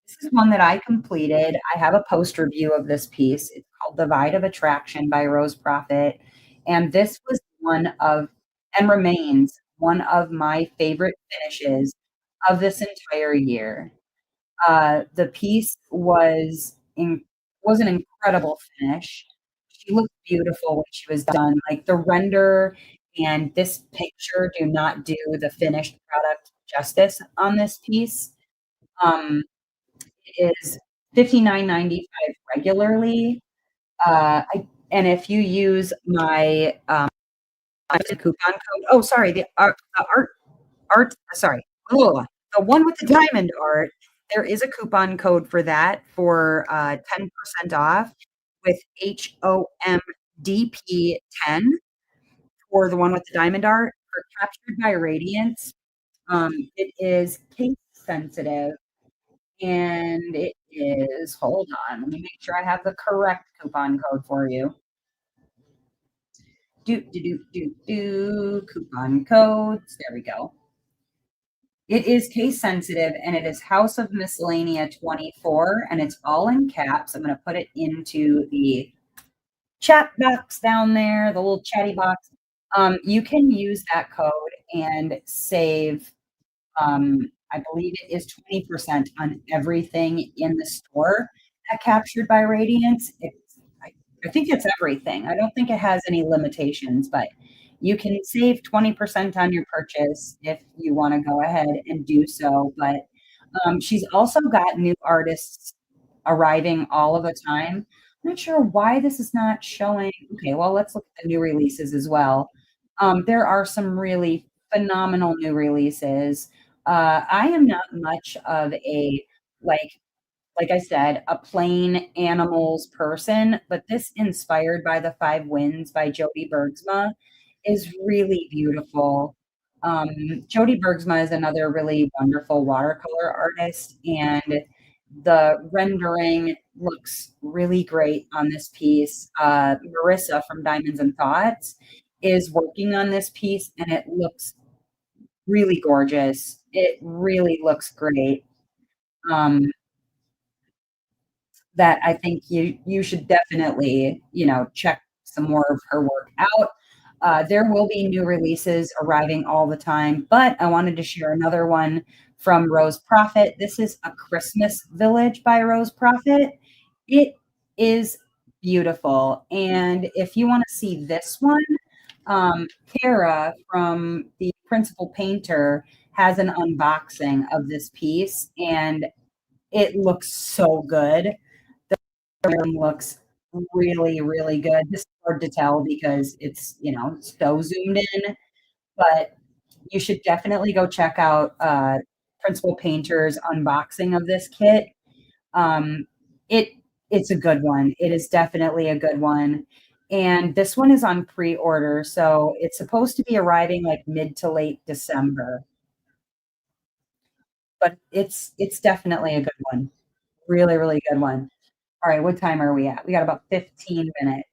Speaker 1: This is one that I completed. I have a post review of this piece. It's called Divide of Attraction by Rose Prophet. And this was one of, and remains one of my favorite finishes of this entire year. The piece was an incredible finish. She looked beautiful when she was done. Like the render and this picture do not do the finished product justice on this piece. Um, it is 59.95 regularly. And if you use my coupon code, oh sorry, the art, sorry, ugh, the one with the diamond art, there is a coupon code for that for 10% off with HOMDP10 for the one with the diamond art for Captured by Radiance. It is case sensitive and it is, hold on, let me make sure I have the correct coupon code for you. Coupon codes. There we go. It is case sensitive and it is House of Miscellanea 24 and it's all in caps. I'm going to put it into the chat box down there, the little chatty box. You can use that code and save, I believe it is 20% on everything in the store at Captured by Radiance. I think it's everything. I don't think it has any limitations, but you can save 20% on your purchase if you want to go ahead and do so. But she's also got new artists arriving all of the time. I'm not sure why this is not showing. Okay, well, let's look at the new releases as well. There are some really phenomenal new releases. I am not much of a like like I said, a plain animals person, but this Inspired by the Five Winds by Jody Bergsma is really beautiful. Um, Jody Bergsma is another really wonderful watercolor artist, and the rendering looks really great on this piece. Marissa from Diamonds and Thoughts is working on this piece, and it looks really gorgeous. It really looks great. Um, that I think you should definitely, check some more of her work out. There will be new releases arriving all the time, but I wanted to share another one from Rose Prophet. This is A Christmas Village by Rose Prophet. It is beautiful. And if you want to see this one, Kara from the Principal Painter has an unboxing of this piece, and it looks so good. Room looks really, really good. This is hard to tell because it's, so zoomed in, but you should definitely go check out Principal Painter's unboxing of this kit. Um, it it's a good one. It is definitely a good one. And this one is on pre-order, so it's supposed to be arriving like mid to late December. But it's definitely a good one. Really, really good one. All right, what time are we at? We got about 15 minutes.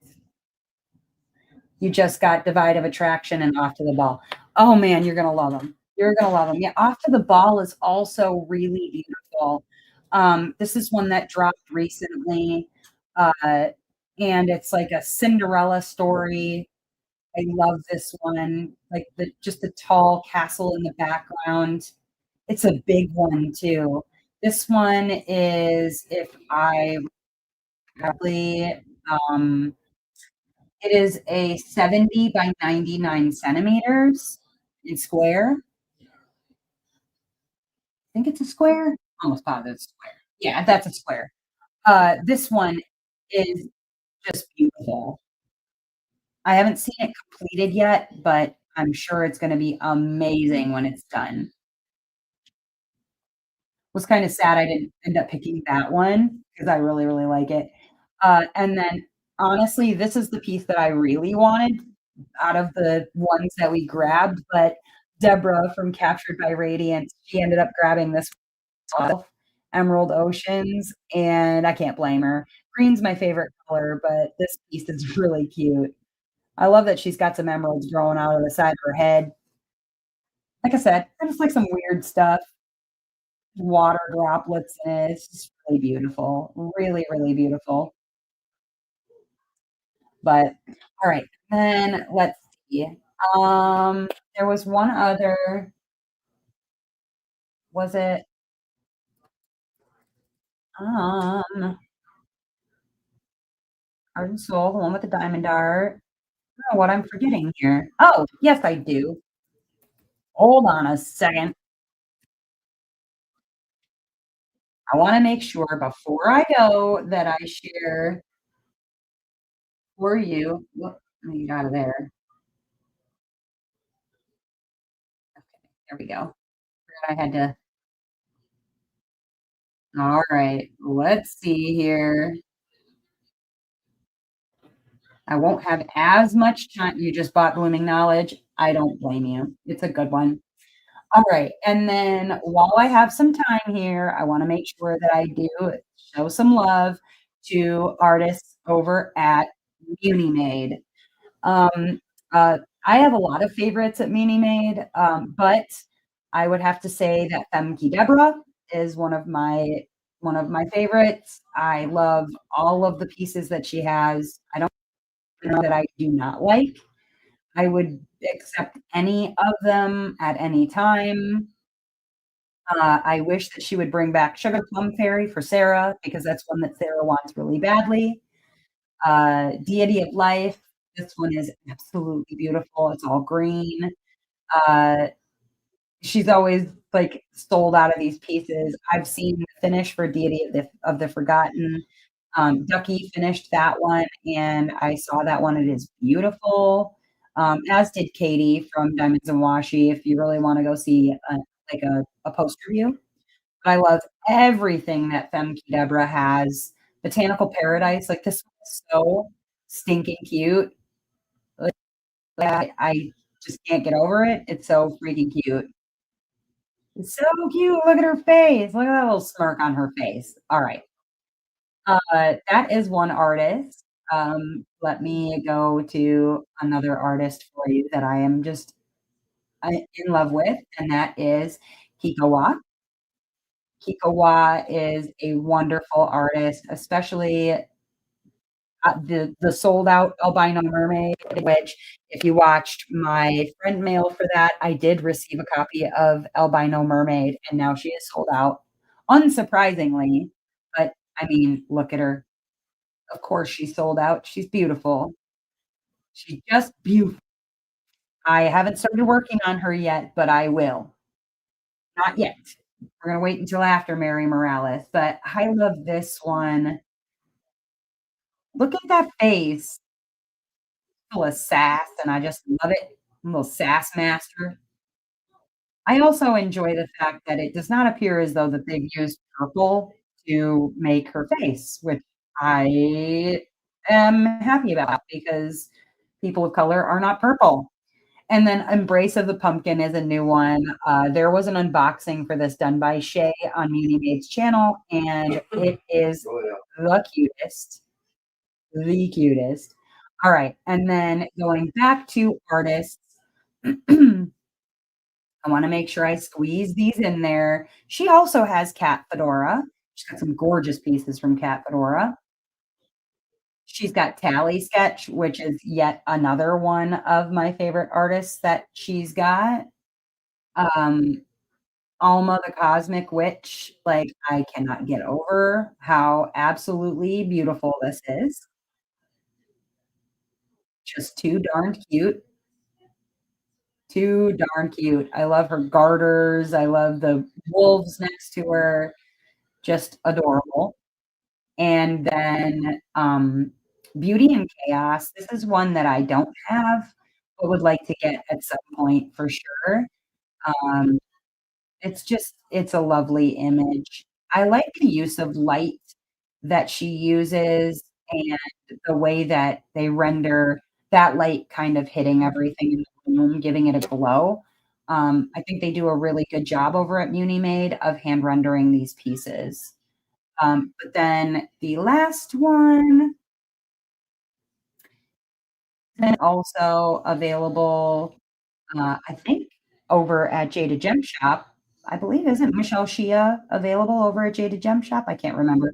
Speaker 1: You just got Divide of Attraction and Off to the Ball. Oh man, you're gonna love them. You're gonna love them. Yeah, Off to the Ball is also really beautiful. This is one that dropped recently, uh, and it's like a Cinderella story. I love this one. Like the tall castle in the background. It's a big one too. This one is, if I probably, it is a 70 by 99 centimeters in square. I think it's a square. Almost positive it's a square. Yeah, that's a square. This one is just beautiful. I haven't seen it completed yet, but I'm sure it's going to be amazing when it's done. Was kind of sad I didn't end up picking that one because I really, really like it. And then honestly, this is the piece that I really wanted out of the ones that we grabbed, but Deborah from Captured by Radiance, she ended up grabbing this one, Emerald Oceans, and I can't blame her. Green's my favorite color, but this piece is really cute. I love that she's got some emeralds growing out of the side of her head. Like I said, I just like some weird stuff, water droplets in it. It's just really beautiful. Really, really beautiful. But all right, then let's see. There was one other. Was it um Heart and Soul, the one with the diamond art? I don't know what I'm forgetting here. Oh, yes, I do. Hold on a second. I want to make sure before I go that I share for you. Whoop, let me get out of there. There we go. I had to. All right, let's see here. I won't have as much time. You just bought Blooming Knowledge. I don't blame you. It's a good one. All right. And then while I have some time here, I want to make sure that I do show some love to artists over at Munimade. Um, I have a lot of favorites at Munimade, but I would have to say that Femke Deborah is one of my favorites. I love all of the pieces that she has. I don't know that I do not like. I would accept any of them at any time. I wish that she would bring back Sugar Plum Fairy for Sarah because that's one that Sarah wants really badly. Deity of Life, this one is absolutely beautiful. It's all green. Uh, she's always like sold out of these pieces. I've seen the finish for Deity of the Forgotten. Ducky finished that one, and I saw that one. It is beautiful. As did Katie from Diamonds and Washi. If you really want to go see like a poster view, I love everything that Femke Deborah has. Botanical Paradise, like this one is so stinking cute. Like, I just can't get over it. It's so freaking cute. It's so cute. Look at her face. Look at that little smirk on her face. All right. That is one artist. Let me go to another artist for you that I am just in love with, and that is Kikowa. Kikowa is a wonderful artist, especially the sold out albino mermaid, which if you watched my friend mail for that, I did receive a copy of albino mermaid, and now she is sold out, unsurprisingly. But I mean, look at her. Of course, she's sold out. She's beautiful. She's just beautiful. I haven't started working on her yet, but I will. Not yet. We're gonna wait until after Mary Morales. But I love this one. Look at that face. Full of sass, and I just love it. I'm a little sass master. I also enjoy the fact that it does not appear as though that they've used purple to make her face, which I am happy about because people of color are not purple. And then Embrace of the Pumpkin is a new one. There was an unboxing for this done by Shay on Muni Maid's channel, and it is
Speaker 2: Oh, yeah.
Speaker 1: the cutest, the cutest. All right, and then going back to artists, I wanna make sure I squeeze these in there. She also has Cat Fedora. She's got some gorgeous pieces from Cat Fedora. She's got Tally Sketch, which is yet another one of my favorite artists that she's got. Um, Alma the Cosmic Witch, like, I cannot get over how absolutely beautiful this is. Just too darn cute. Too darn cute. I love her garters. I love the wolves next to her. Just adorable. And then, Beauty and Chaos. This is one that I don't have, but would like to get at some point for sure. Um, it's a lovely image. I like the use of light that she uses and the way that they render that light kind of hitting everything in the room, giving it a glow. I think they do a really good job over at Muni Made of hand rendering these pieces. But then the last one is also available, I think, over at Jada Gem Shop. I believe, isn't Michelle Shia available over at Jada Gem Shop? I can't remember.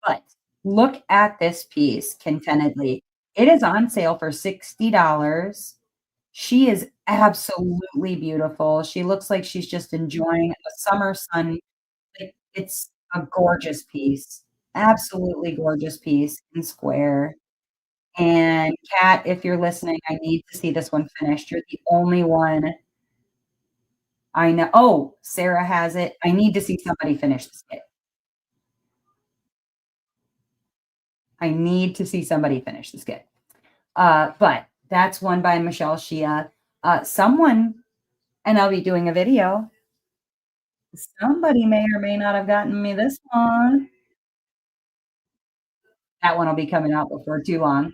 Speaker 1: But look at this piece contentedly. It is on sale for $60. She is absolutely beautiful. She looks like she's just enjoying a summer sun. Like, it's a gorgeous piece. Absolutely gorgeous piece in square. And Kat, if you're listening, I need to see this one finished. You're the only one I know. Oh, Sarah has it. I need to see somebody finish this kit. I need to see somebody finish this kit. But that's one by Michelle Shia. Someone, and I'll be doing a video. Somebody may or may not have gotten me this one. That one will be coming out before too long.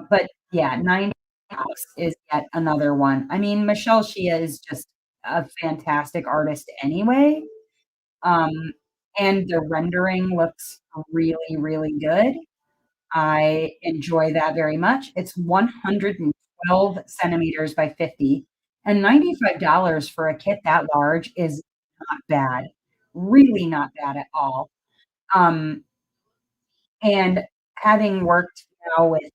Speaker 1: But yeah, 90 House is yet another one. I mean, Michelle Shia is just a fantastic artist anyway. Um, and the rendering looks really, really good. I enjoy that very much. It's 112 centimeters by 50, and $95 for a kit that large is not bad. Really not bad at all. Um, and having worked now with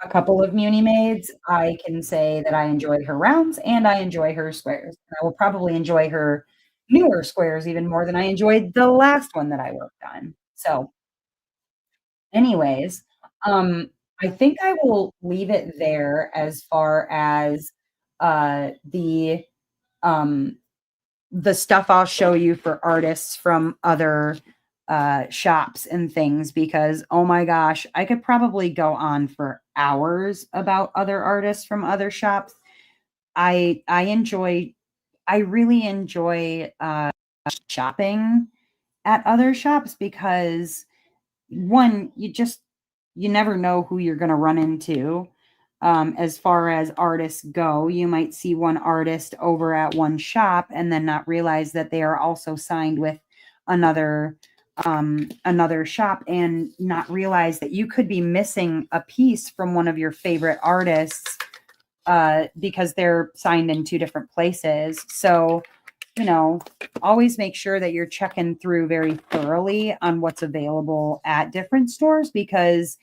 Speaker 1: a couple of Muni Maids, I can say that I enjoy her rounds and I enjoy her squares. And I will probably enjoy her newer squares even more than I enjoyed the last one that I worked on. So, anyways, I think I will leave it there as far as uh, the um, the stuff I'll show you for artists from other shops and things because oh my gosh, I could probably go on for hours about other artists from other shops. I enjoy I really enjoy shopping at other shops because one, you never know who you're going to run into. As far as artists go, you might see one artist over at one shop and then not realize that they are also signed with another another shop and not realize that you could be missing a piece from one of your favorite artists because they're signed in two different places. So, you know, always make sure that you're checking through very thoroughly on what's available at different stores because,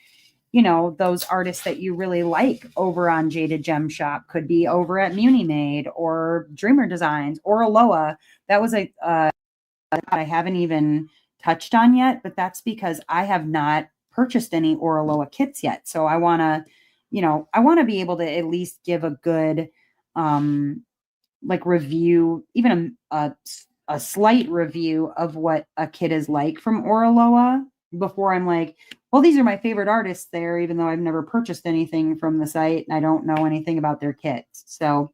Speaker 1: you know, those artists that you really like over on Jada Gem Shop could be over at Muni Made or Dreamer Designs or Aloha. That was a I haven't even touched on yet, but that's because I have not purchased any Oraloa kits yet. So I want to, you know, I want to be able to at least give a good, like review, even a slight review of what a kit is like from Oraloa before I'm like, well, these are my favorite artists there, even though I've never purchased anything from the site and I don't know anything about their kits. So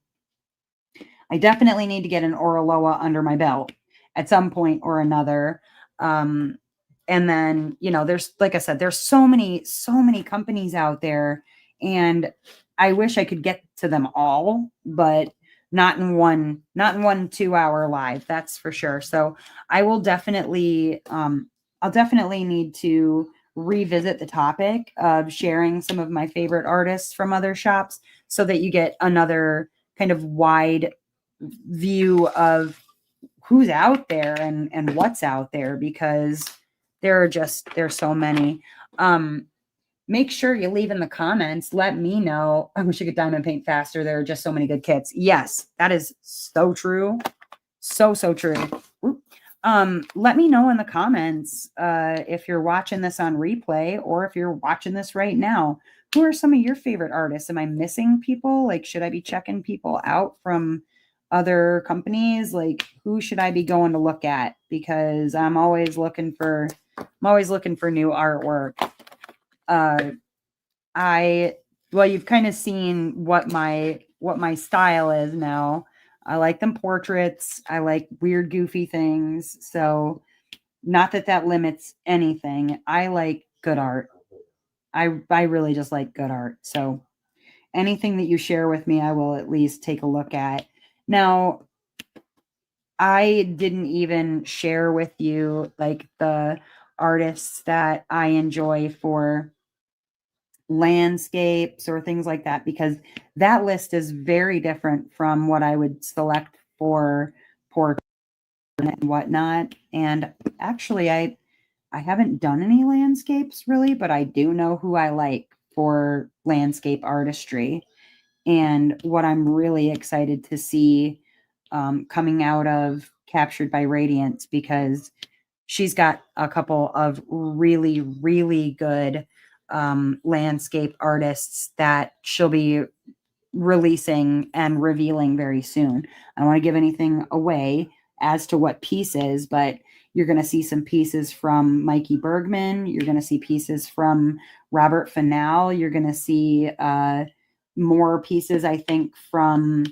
Speaker 1: I definitely need to get an Oraloa under my belt at some point or another. Um, and then, you know, there's, like I said, there's so many companies out there. And I wish I could get to them all, but not in one 2 hour live, that's for sure. So I will definitely, I'll definitely need to revisit the topic of sharing some of my favorite artists from other shops so that you get another kind of wide view of who's out there and what's out there, because there's so many. Make sure you leave in the comments. Let me know. I wish I could diamond paint faster. There are just so many good kits. Yes, that is so true. So true. Let me know in the comments if you're watching this on replay or if you're watching this right now. Who are some of your favorite artists? Am I missing people? Like, should I be checking people out from other companies? Like, who should I be going to look at? Because I'm always looking for new artwork. You've kind of seen what my style is now. I like them portraits. I like weird, goofy things. So not that limits anything. I like good art. I really just like good art. So anything that you share with me, I will at least take a look at. Now, I didn't even share with you like the artists that I enjoy for landscapes or things like that, because that list is very different from what I would select for portrait and whatnot. And actually, I haven't done any landscapes really, but I do know who I like for landscape artistry. And what I'm really excited to see coming out of Captured by Radiance, because she's got a couple of really, really good landscape artists that she'll be releasing and revealing very soon. I don't want to give anything away as to what pieces, but you're going to see some pieces from Mikey Bergman. You're going to see pieces from Robert Fanal. You're going to see more pieces, I think, from,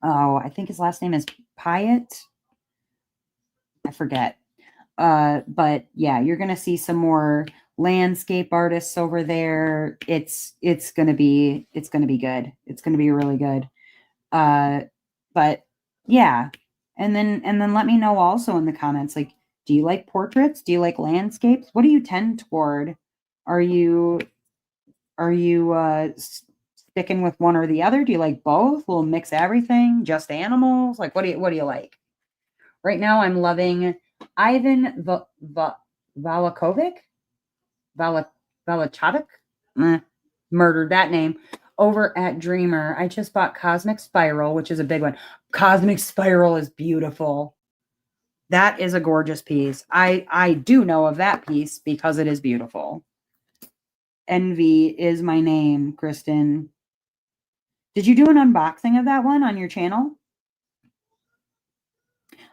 Speaker 1: I think his last name is Pyatt. I forget. But yeah, you're going to see some more landscape artists over there. It's going to be good. It's going to be really good. But yeah. And then let me know also in the comments, like, do you like portraits? Do you like landscapes? What do you tend toward? Are you sticking with one or the other? Do you like both? We'll mix everything, just animals? Like, what do you like? Right now I'm loving Ivan Valakovic, Valachadik, murdered that name, over at Dreamer. I just bought Cosmic Spiral, which is a big one. Cosmic Spiral is beautiful. That is a gorgeous piece. I do know of that piece because it is beautiful. Envy is my name, Kristen. Did you do an unboxing of that one on your channel?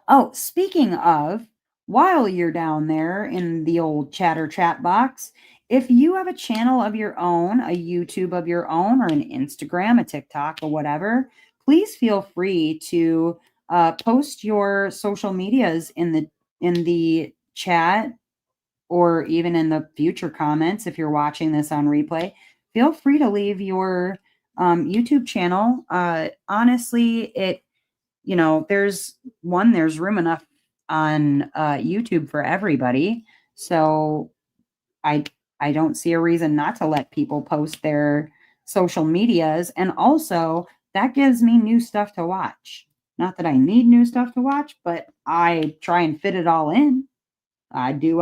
Speaker 1: Oh, speaking of, while you're down there in the old chatter chat box, if you have a channel of your own, a YouTube of your own, or an Instagram, a TikTok, or whatever, please feel free to post your social medias in the chat, or even in the future comments if you're watching this on replay. Feel free to leave your YouTube channel. Honestly, there's room enough on YouTube for everybody. So I don't see a reason not to let people post their social medias. And also, that gives me new stuff to watch. Not that I need new stuff to watch, but I try and fit it all in. I do.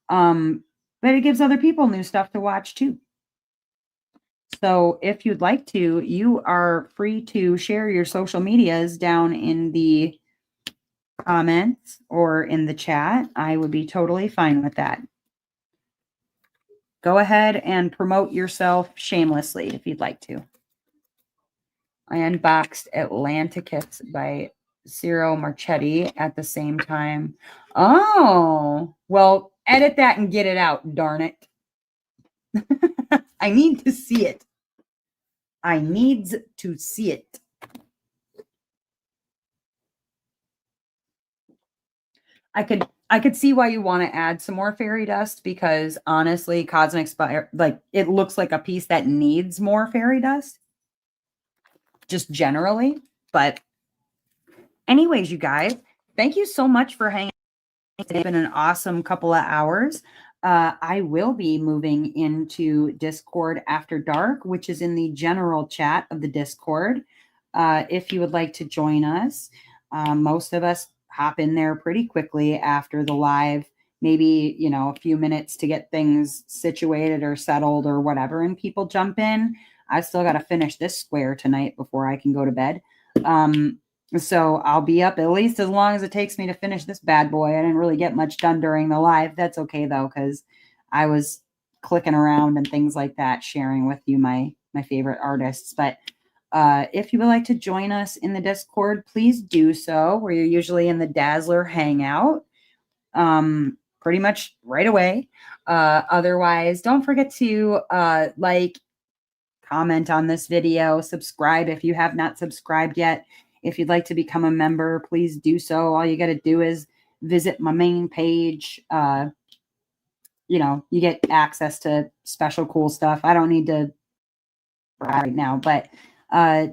Speaker 1: But it gives other people new stuff to watch too. So if you'd like to, you are free to share your social medias down in the comments or in the chat. I would be totally fine with that. Go ahead and promote yourself shamelessly if you'd like to. I unboxed Atlanticus by Ciro Marchetti at the same time. Oh, well, edit that and get it out, darn it. I need to see it. I need to see it. I could see why you want to add some more fairy dust, because honestly, Cosmic Spire, like, it looks like a piece that needs more fairy dust, just generally. But anyways, you guys, thank you so much for hanging It's been an awesome couple of hours. I will be moving into Discord after dark, which is in the general chat of the Discord. If you would like to join us, most of us hop in there pretty quickly after the live, maybe, a few minutes to get things situated or settled or whatever, and people jump in. I still got to finish this square tonight before I can go to bed. So I'll be up at least as long as it takes me to finish this bad boy. I didn't really get much done during the live. That's okay though, because I was clicking around and things like that, sharing with you my favorite artists. But if you would like to join us in the Discord, please do so. We're usually in the Dazzler Hangout pretty much right away. Otherwise, don't forget to like, comment on this video, subscribe if you have not subscribed yet. If you'd like to become a member, please do so. All you got to do is visit my main page. You get access to special cool stuff. I don't need to right now, but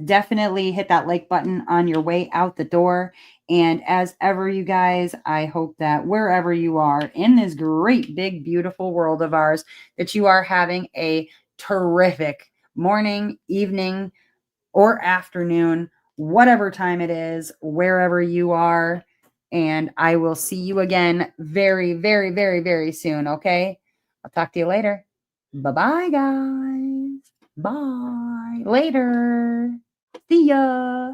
Speaker 1: definitely hit that like button on your way out the door. And as ever, you guys, I hope that wherever you are in this great, big, beautiful world of ours, that you are having a terrific morning, evening, or afternoon, whatever time it is, wherever you are. And I will see you again very, very, very, very soon. Okay. I'll talk to you later. Bye-bye, guys. Bye. Later. See ya.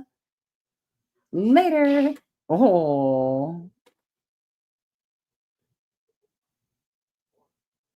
Speaker 1: Later. Oh.